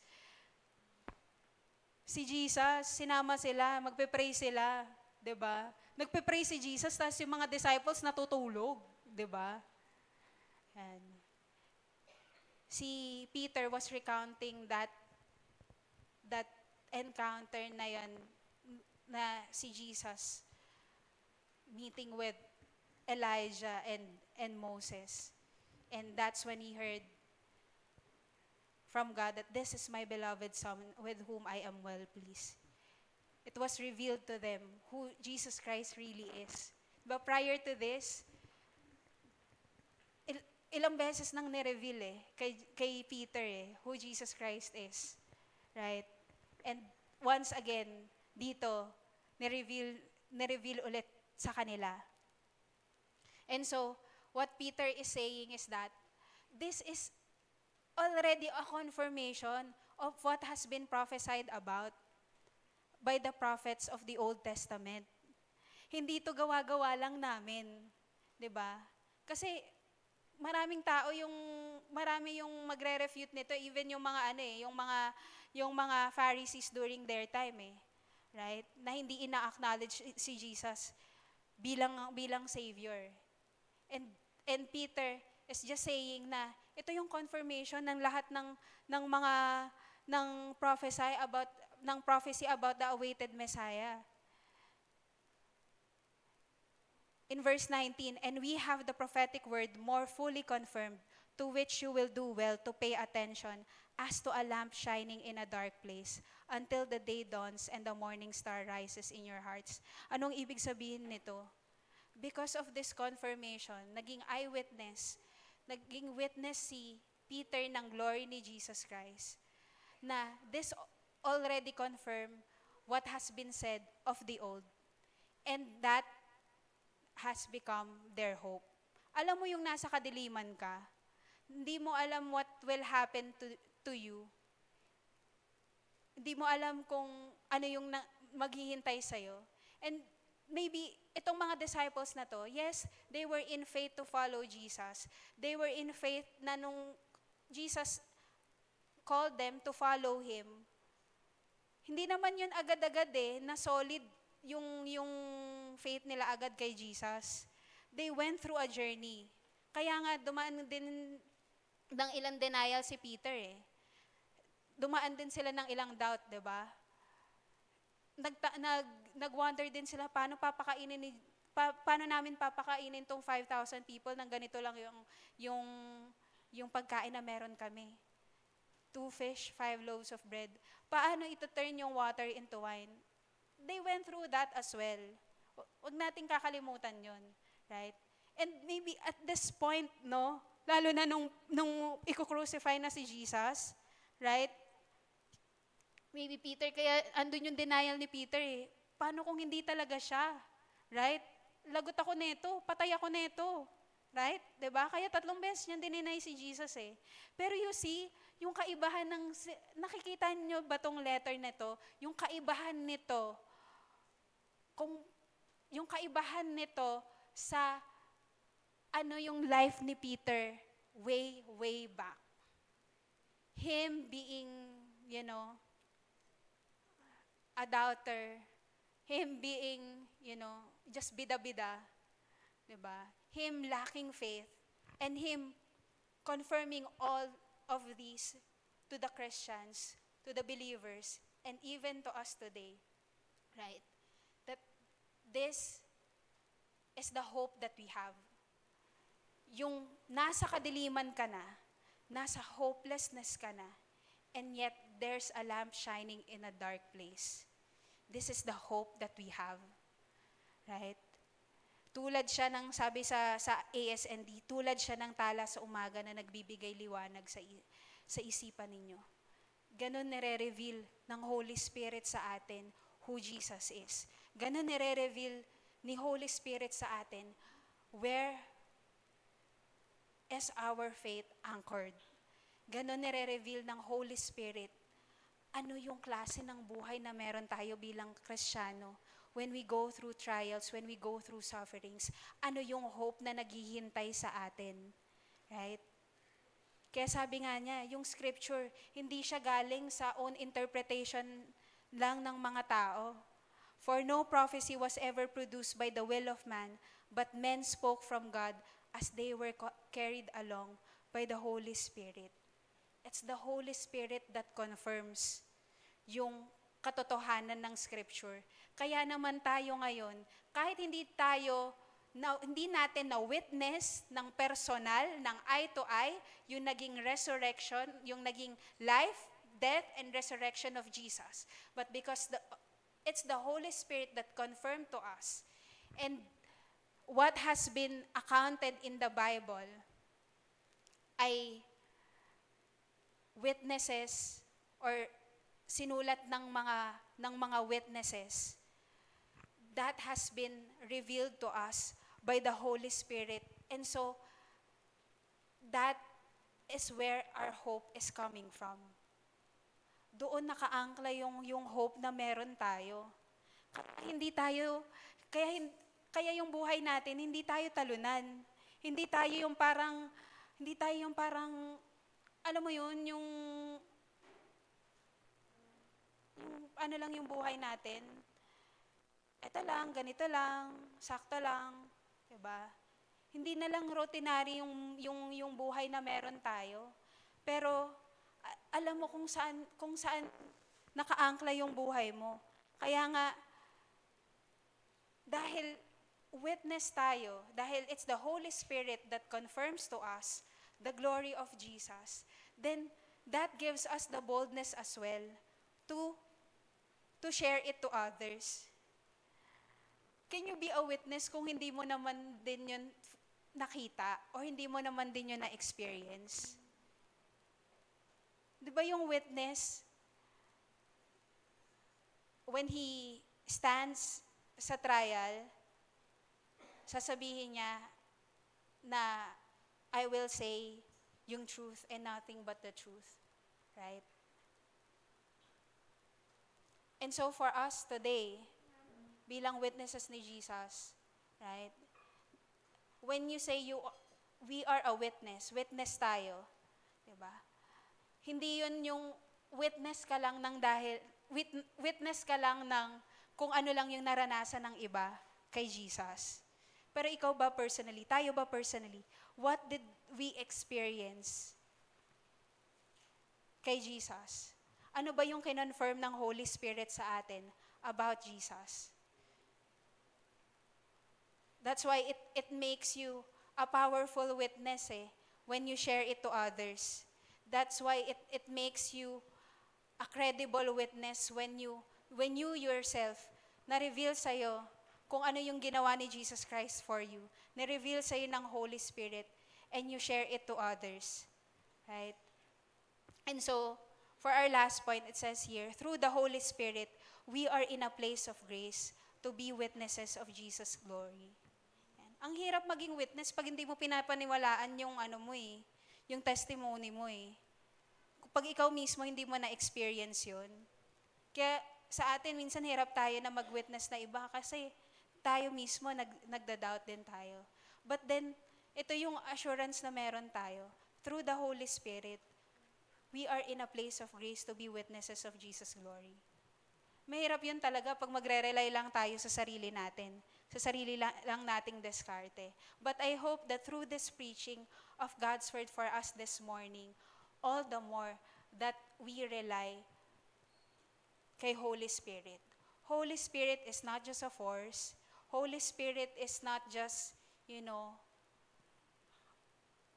Si Jesus, sinama sila, magpe-pray sila, 'di ba? Nagpe-pray si Jesus, tapos yung mga disciples natutulog, 'di ba? And si Peter was recounting that encounter na yan, na si Jesus meeting with Elijah and Moses. And that's when he heard from God that this is my beloved Son with whom I am well pleased. It was revealed to them who Jesus Christ really is. But prior to this, ilang beses nang nireveal kay Peter who Jesus Christ is. Right? And once again, dito, nireveal ulit sa kanila. And so, what Peter is saying is that this is already a confirmation of what has been prophesied about by the prophets of the Old Testament. Hindi to gawa-gawa lang namin, 'di ba? Kasi marami yung magre-refute nito, even yung mga yung mga Pharisees during their time right? Na hindi ina-acknowledge si Jesus bilang savior. And Peter is just saying na ito yung confirmation ng lahat ng mga prophecy about the awaited Messiah. In verse 19, and we have the prophetic word more fully confirmed, to which you will do well to pay attention as to a lamp shining in a dark place until the day dawns and the morning star rises in your hearts. Anong ibig sabihin nito? Because of this confirmation, naging witness si Peter ng glory ni Jesus Christ, na this already confirmed what has been said of the old. And that has become their hope. Alam mo yung nasa kadiliman ka, hindi mo alam what will happen to you. Hindi mo alam kung ano yung maghihintay sa'yo. And maybe itong mga disciples na to, yes, they were in faith to follow Jesus. They were in faith na nung Jesus called them to follow Him, hindi naman yun agad-agad na solid yung faith nila agad kay Jesus. They went through a journey. Kaya nga dumaan din ng ilang denial si Peter Dumaan din sila ng ilang doubt, 'di ba? Nag-wonder din sila paano namin papakainin tong 5,000 people nang ganito lang yung pagkain na meron kami. 2 fish, 5 loaves of bread. Paano ito turn yung water into wine? They went through that as well. Huwag nating kakalimutan yon, right? And maybe at this point, lalo na nung i-crucify na si Jesus, right? Maybe Peter, kaya andun yung denial ni Peter Paano kung hindi talaga siya? Right? Lagot ako nito, patay ako nito. Right? 'Di ba? Kaya 3 beses niyang dininay si Jesus Pero you see, yung kaibahan nakikita niyo ba tong letter nito? Yung kaibahan nito, yung kaibahan nito sa yung life ni Peter way back. Him being, a doubter, him being, just bida-bida, 'di ba? Him lacking faith, and him confirming all of these to the Christians, to the believers, and even to us today, right? That this is the hope that we have. Yung nasa kadiliman ka na, nasa hopelessness ka na, and yet there's a lamp shining in a dark place. This is the hope that we have. Right? Tulad siya ng, sabi sa ASND, tulad siya ng tala sa umaga na nagbibigay liwanag sa isipan ninyo. Ganon nire-reveal ng Holy Spirit sa atin who Jesus is. Ganon nire-reveal ni Holy Spirit sa atin where is our faith anchored. Ganon nire-reveal ng Holy Spirit ano yung klase ng buhay na meron tayo bilang Kristiyano. When we go through trials, when we go through sufferings, ano yung hope na naghihintay sa atin? Right? Kaya sabi nga niya, yung scripture, hindi siya galing sa own interpretation lang ng mga tao. For no prophecy was ever produced by the will of man, but men spoke from God as they were carried along by the Holy Spirit. It's the Holy Spirit that confirms yung katotohanan ng scripture. Kaya naman tayo ngayon, kahit hindi natin na witness ng personal, ng eye to eye, yung naging resurrection, yung naging life, death, and resurrection of Jesus. But because it's the Holy Spirit that confirmed to us. And what has been accounted in the Bible ay witnesses or sinulat ng mga witnesses that has been revealed to us by the Holy Spirit. And so, that is where our hope is coming from. Doon nakaangkla yung hope na meron tayo. Kaya yung buhay natin, hindi tayo talunan. Hindi tayo yung parang, alam mo yun, yung ano lang yung buhay natin. Ito lang, ganito lang, sakto lang, 'di ba? Hindi na lang routinary yung buhay na meron tayo. Pero alam mo kung saan nakaangkla yung buhay mo. Kaya nga dahil witness tayo, dahil it's the Holy Spirit that confirms to us the glory of Jesus, then that gives us the boldness as well to share it to others. Can you be a witness kung hindi mo naman din yun nakita o hindi mo naman din yun na-experience? Di ba yung witness, when he stands sa trial, sasabihin niya na I will say yung truth and nothing but the truth. Right? And so for us today, bilang witnesses ni Jesus, right? When you say we are a witness tayo, 'di ba? Hindi 'yun yung witness ka lang ng kung ano lang yung naranasan ng iba kay Jesus. Pero ikaw ba personally, tayo ba personally, what did we experience kay Jesus? Ano ba yung kinonfirm ng Holy Spirit sa atin about Jesus? That's why it makes you a powerful witness when you share it to others. That's why it makes you a credible witness when you yourself na-reveal sa'yo kung ano yung ginawa ni Jesus Christ for you. Na-reveal sa'yo ng Holy Spirit and you share it to others. Right? And so, for our last point, it says here, through the Holy Spirit, we are in a place of grace to be witnesses of Jesus' glory. Ang hirap maging witness pag hindi mo pinapaniwalaan yung yung testimony mo Pag ikaw mismo hindi mo na-experience yun. Kaya sa atin minsan hirap tayo na mag-witness na iba kasi tayo mismo nagda-doubt din tayo. But then, ito yung assurance na meron tayo. Through the Holy Spirit, we are in a place of grace to be witnesses of Jesus' glory. Mahirap yun talaga pag magre-rely lang tayo sa sarili natin. Sa sarili lang nating diskarte. But I hope that through this preaching of God's word for us this morning, all the more that we rely kay Holy Spirit. Holy Spirit is not just a force. Holy Spirit is not just,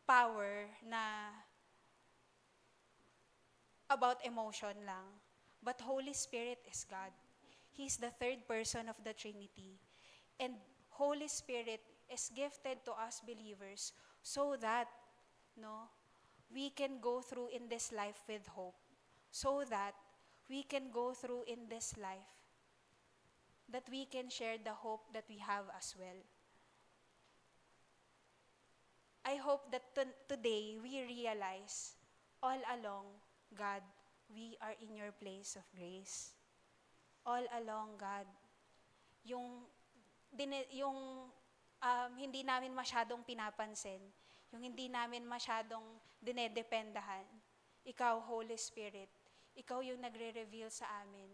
power na about emotion lang. But Holy Spirit is God. He's the third person of the Trinity. And Holy Spirit is gifted to us believers so that, no, we can go through in this life with hope. So that we can go through in this life, that we can share the hope that we have as well. I hope that today we realize all along, God, we are in your place of grace. All along, God, yung, hindi namin masyadong pinapansin, yung hindi namin masyadong dinedependahan, ikaw, Holy Spirit, ikaw yung nagre-reveal sa amin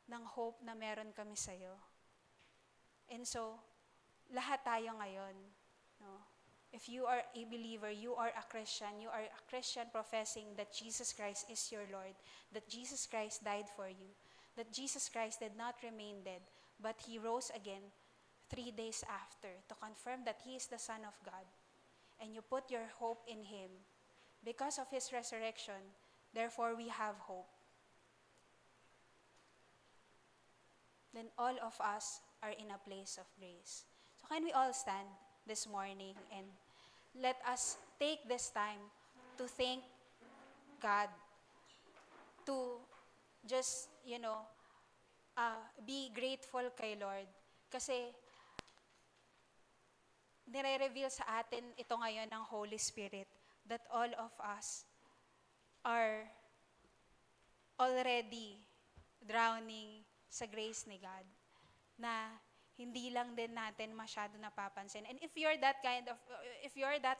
ng hope na meron kami sa'yo. And so, lahat tayo ngayon, no? If you are a believer, you are a Christian professing that Jesus Christ is your Lord, that Jesus Christ died for you, that Jesus Christ did not remain dead, but He rose again 3 days after to confirm that He is the Son of God, and you put your hope in Him. Because of His resurrection, therefore we have hope. Then all of us are in a place of grace. So can we all stand this morning and let us take this time to thank God, to just, be grateful kay Lord. Kasi nire-reveal sa atin ito ngayon ng Holy Spirit that all of us are already drowning sa grace ni God, na hindi lang din natin masyado napapansin. And if you're that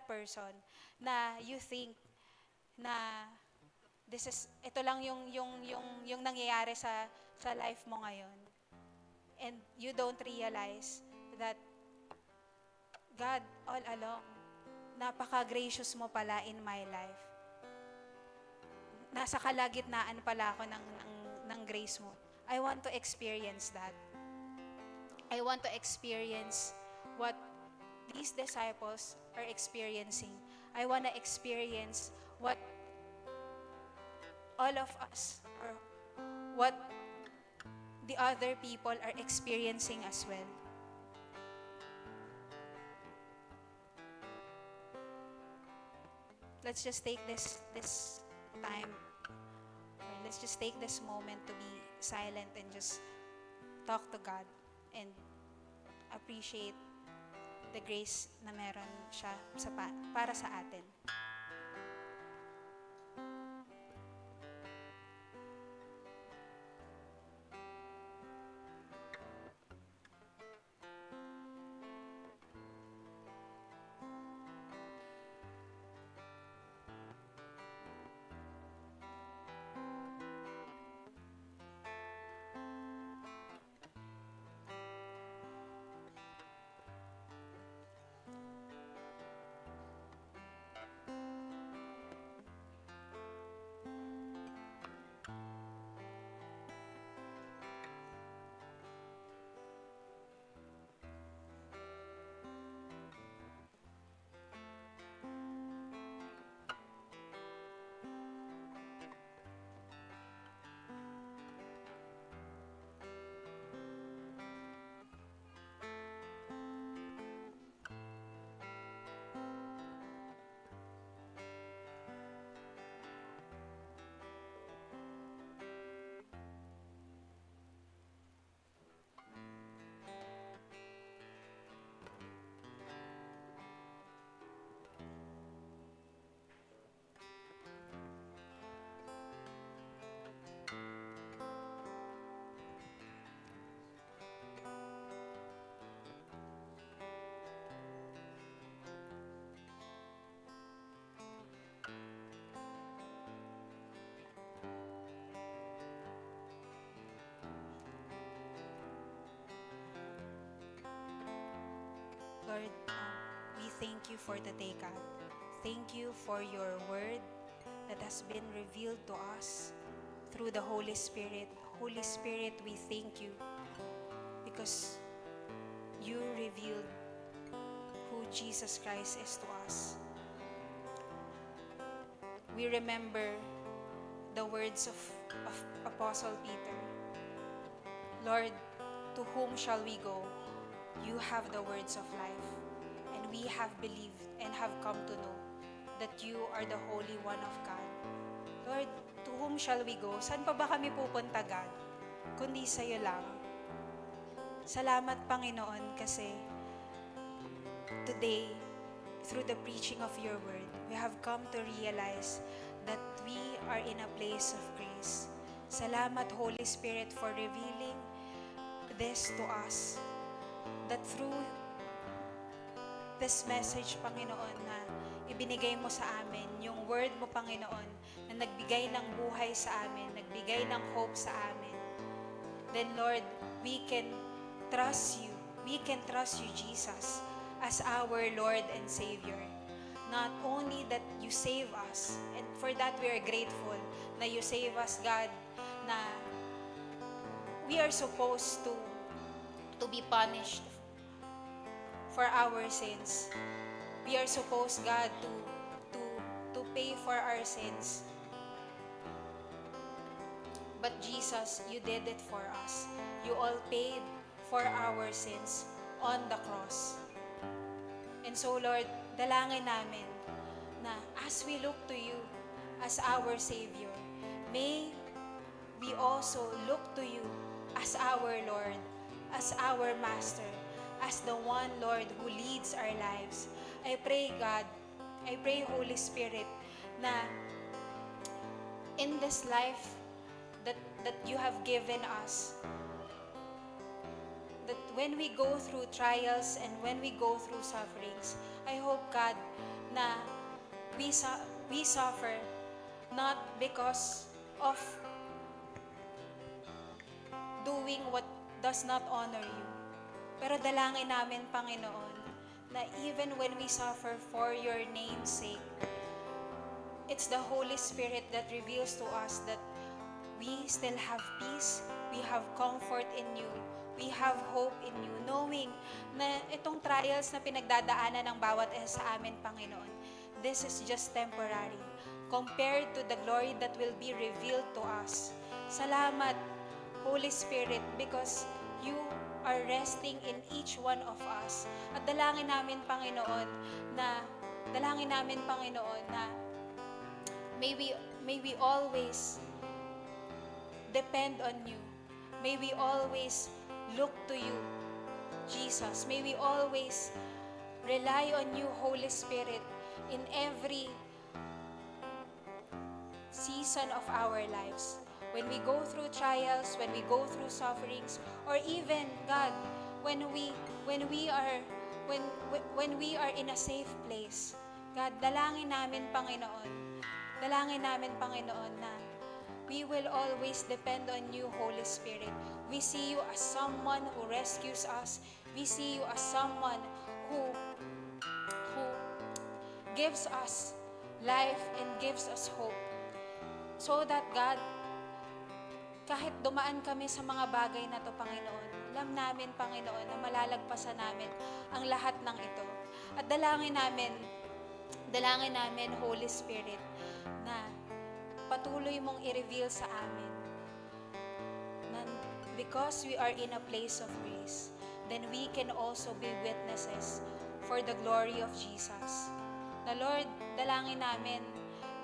person na you think na ito lang yung nangyayari sa life mo ngayon, and you don't realize that God, all along, napaka-gracious mo pala in my life. Nasa kalagitnaan pala ako ng grace mo. I want to experience that. I want to experience what these disciples are experiencing. I want to experience what all of us, or what the other people are experiencing as well. Let's just take this time, or let's just take this moment to be silent and just talk to God and appreciate the grace na meron siya para sa atin. Lord, we thank you for today, God. Thank you for your word that has been revealed to us through the Holy Spirit. Holy Spirit, we thank you because you revealed who Jesus Christ is to us. we remember the words of Apostle Peter. Lord, to whom shall we go? You have the words of life, and we have believed and have come to know that you are the Holy One of God. Lord, to whom shall we go? Saan pa ba kami pupunta, God? Kundi sa'yo lang. Salamat, Panginoon, kasi today, through the preaching of your word, we have come to realize that we are in a place of grace. Salamat, Holy Spirit, for revealing this to us. That through this message, Panginoon, na ibinigay mo sa amin, yung word mo, Panginoon, na nagbigay ng buhay sa amin, nagbigay ng hope sa amin, then Lord, we can trust you. We can trust you, Jesus, as our Lord and Savior. Not only that you save us, and for that we are grateful, na you save us, God, na we are supposed to be punished for our sins. We are supposed, God, to pay for our sins. But Jesus, you did it for us. You all paid for our sins on the cross. And so, Lord, dalangin namin na as we look to you as our Savior, may we also look to you as our Lord, as our Master, as the one, Lord, who leads our lives. I pray, God, I pray, Holy Spirit, na in this life that you have given us, that when we go through trials and when we go through sufferings, I hope, God, na we suffer not because of doing what does not honor you. Pero dalangin namin, Panginoon, na even when we suffer for your name's sake, it's the Holy Spirit that reveals to us that we still have peace, we have comfort in you, we have hope in you, knowing na itong trials na pinagdadaanan ng bawat isa sa amin, Panginoon, this is just temporary compared to the glory that will be revealed to us. Salamat, Holy Spirit, because you are resting in each one of us. At dalangin namin, Panginoon, na may we always depend on you. May we always look to you, Jesus. May we always rely on you, Holy Spirit, in every season of our lives. When we go through trials, when we go through sufferings, or even, God, when we are in a safe place, God, dalangin namin, Panginoon, na we will always depend on you, Holy Spirit. We see you as someone who rescues us. We see you as someone who gives us life and gives us hope. So that, God, kahit dumaan kami sa mga bagay na to, Panginoon, alam namin, Panginoon, na malalagpasan namin ang lahat ng ito. At dalangin namin, Holy Spirit, na patuloy mong i-reveal sa amin na because we are in a place of grace, then we can also be witnesses for the glory of Jesus. Na Lord, dalangin namin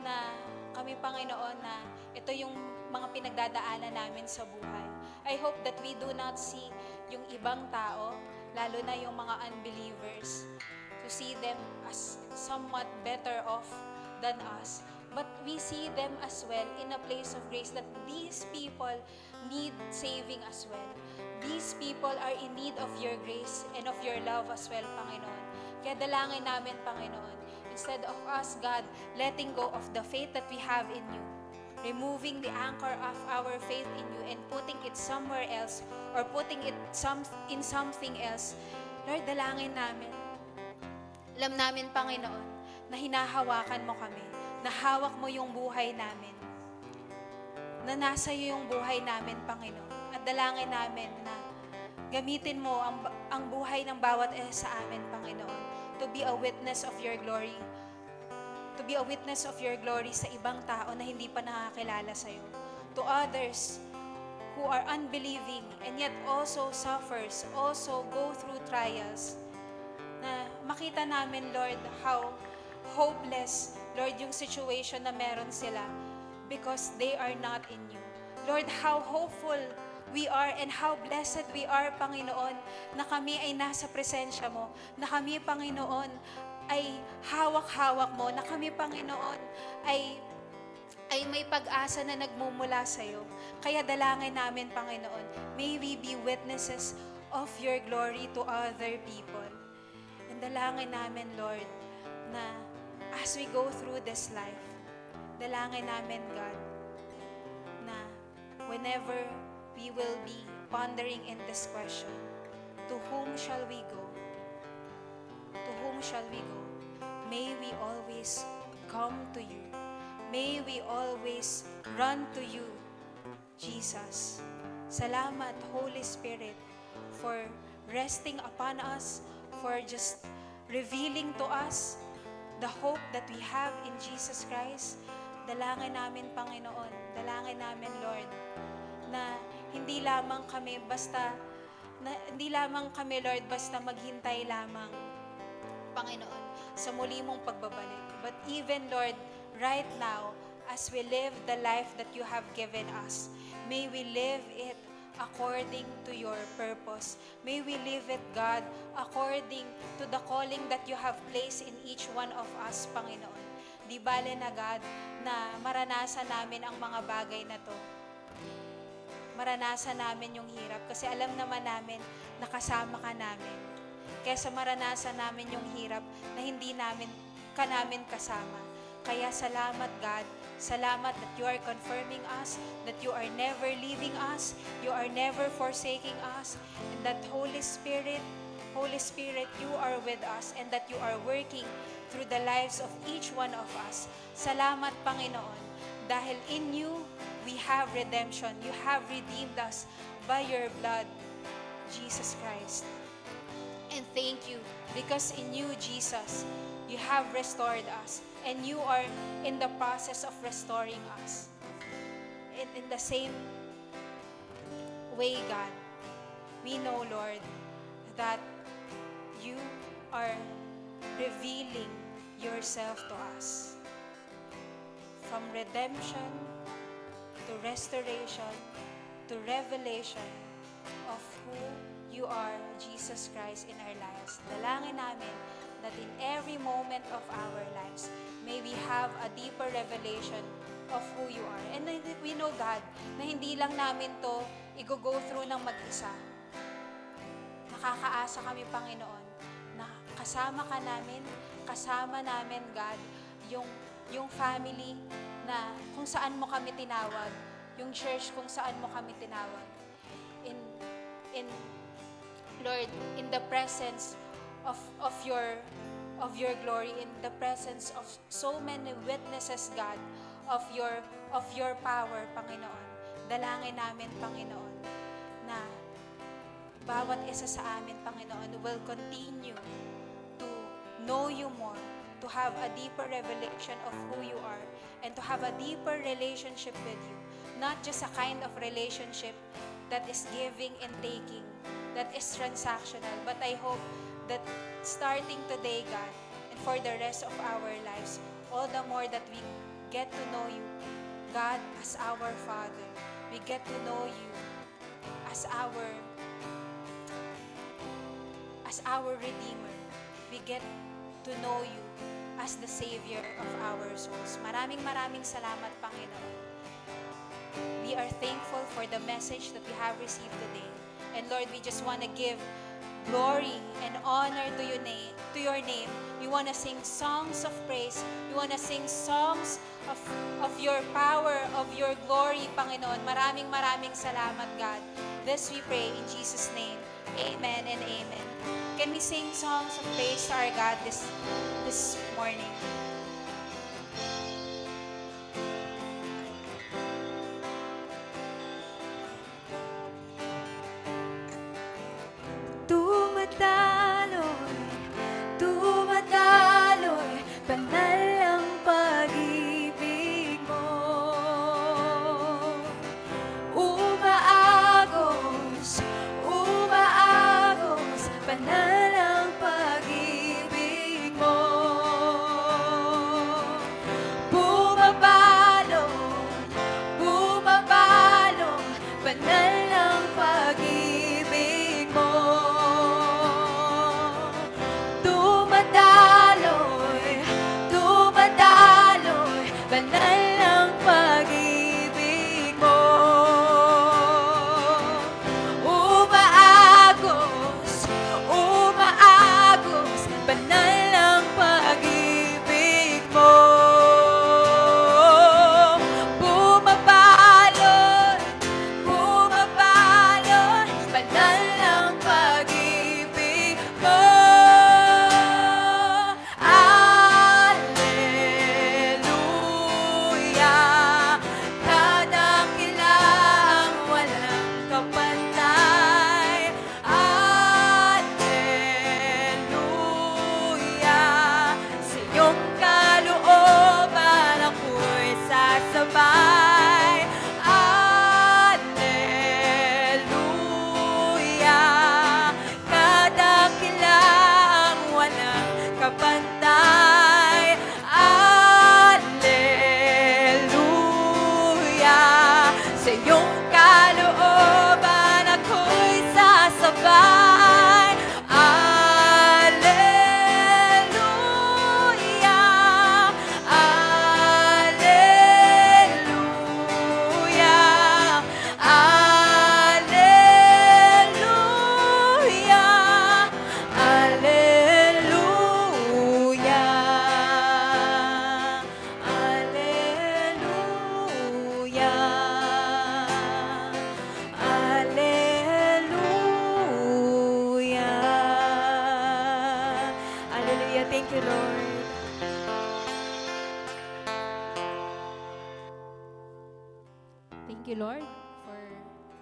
na kami, Panginoon, na ito yung mga pinagdadaanan namin sa buhay. I hope that we do not see yung ibang tao, lalo na yung mga unbelievers, to see them as somewhat better off than us. But we see them as well in a place of grace that these people need saving as well. These people are in need of your grace and of your love as well, Panginoon. Kaya dalangin namin, Panginoon, instead of us, God, letting go of the faith that we have in you, removing the anchor of our faith in you and putting it somewhere else or putting it in something else, Lord, dalangin namin. Alam namin, Panginoon, na hinahawakan mo kami, na hawak mo yung buhay namin, na nasa iyo yung buhay namin, Panginoon. At dalangin namin na gamitin mo ang buhay ng bawat isa sa amin, Panginoon, to be a witness of your glory, to to be a witness of your glory sa ibang tao na hindi pa nakakilala sa'yo. To others who are unbelieving and yet also suffers, also go through trials, na makita namin, Lord, how hopeless, Lord, yung situation na meron sila because they are not in you. Lord, how hopeful we are and how blessed we are, Panginoon, na kami ay nasa presensya mo, na kami, Panginoon, ay hawak-hawak mo, na kami, Panginoon, ay may pag-asa na nagmumula sa iyo. Kaya dalangin namin, Panginoon, may we be witnesses of your glory to other people. And dalangin namin, Lord, na as we go through this life, dalangin namin, God, na whenever we will be pondering in this question, to whom shall we go? To whom shall we go? May we always come to you. May we always run to you, Jesus. Salamat, Holy Spirit, for resting upon us, for just revealing to us the hope that we have in Jesus Christ. Dalangin namin, Panginoon, dalangin namin, Lord, na hindi lamang kami, Lord, basta maghintay lamang, Panginoon, sa muli mong pagbabalik. But even, Lord, right now, as we live the life that you have given us, may we live it according to your purpose. May we live it, God, according to the calling that you have placed in each one of us, Panginoon. Di bale na, God, na maranasan namin ang mga bagay na to. Maranasan namin yung hirap kasi alam naman namin na kasama ka namin. Kesa maranasan namin yung hirap na hindi namin kasama. Kaya salamat, God. Salamat that you are confirming us, that you are never leaving us, you are never forsaking us, and that Holy Spirit, you are with us, and that you are working through the lives of each one of us. Salamat, Panginoon, dahil in you, we have redemption. You have redeemed us by your blood, Jesus Christ. And thank you, because in you, Jesus, you have restored us. And you are in the process of restoring us. In the same way, God, we know, Lord, that you are revealing yourself to us. From redemption to restoration to revelation of who you are, Jesus Christ, in our lives. Dalangin namin that in every moment of our lives, may we have a deeper revelation of who you are. And we know, God, na hindi lang namin to i-go through ng mag-isa. Nakakaasa kami, Panginoon, na kasama namin, God, yung family na kung saan mo kami tinawag, yung church kung saan mo kami tinawag. Lord, in the presence of your glory, in the presence of so many witnesses, God, of your power, Panginoon. Dalangin namin, Panginoon, na bawat isa sa amin, Panginoon, will continue to know you more, to have a deeper revelation of who you are, and to have a deeper relationship with you. Not just a kind of relationship that is giving and taking, that is transactional, but I hope that starting today, God, and for the rest of our lives, all the more that we get to know you, God, as our Father. We get to know you as our Redeemer. We get to know you as the Savior of our souls. Maraming salamat, Panginoon. We are thankful for the message that we have received today. And Lord, we just want to give glory and honor to your name. We want to sing songs of praise. We want to sing songs of your power, of your glory, Panginoon. Maraming salamat, God. This we pray in Jesus' name. Amen and amen. Can we sing songs of praise to our God this morning? Dumadaloy, banal ang Thank you, Lord,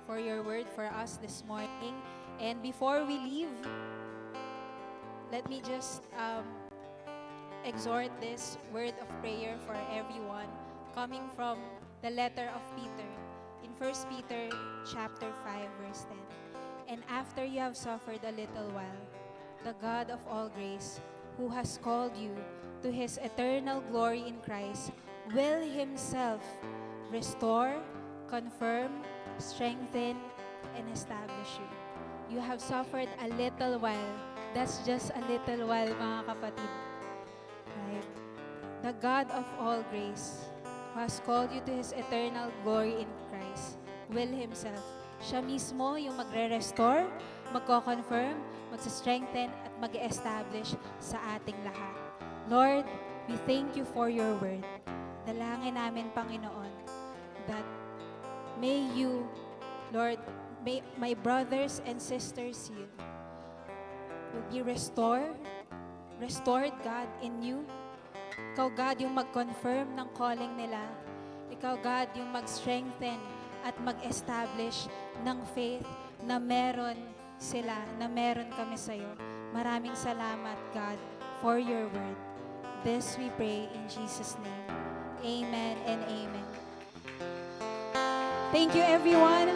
for your word for us this morning. And before we leave, let me just exhort this word of prayer for everyone coming from the letter of Peter in 1 Peter chapter 5 verse 10. And after you have suffered a little while, the God of all grace, who has called you to his eternal glory in Christ, will himself restore, confirm, strengthen, and establish you. You have suffered a little while. That's just a little while, mga kapatid. Right? The God of all grace, who has called you to his eternal glory in Christ, will himself. Siya mismo yung magre-restore, magko-confirm, magsa-strengthen, at mag-establish sa ating lahat. Lord, we thank you for your word. Dalangin namin, Panginoon, that may you, Lord, may my brothers and sisters here will be restored, God, in you. Ikaw, God, yung mag-confirm ng calling nila. Ikaw, God, yung mag-strengthen at mag-establish ng faith na meron sila, na meron kami sa'yo. Maraming salamat, God, for your word. This we pray in Jesus' name. Amen and amen. Thank you everyone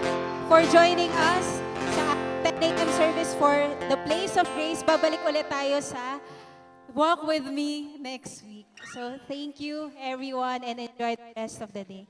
for joining us sa 10 a.m. service for the Place of Grace. Babalik ulit tayo sa Walk With Me next week. So thank you everyone and enjoy the rest of the day.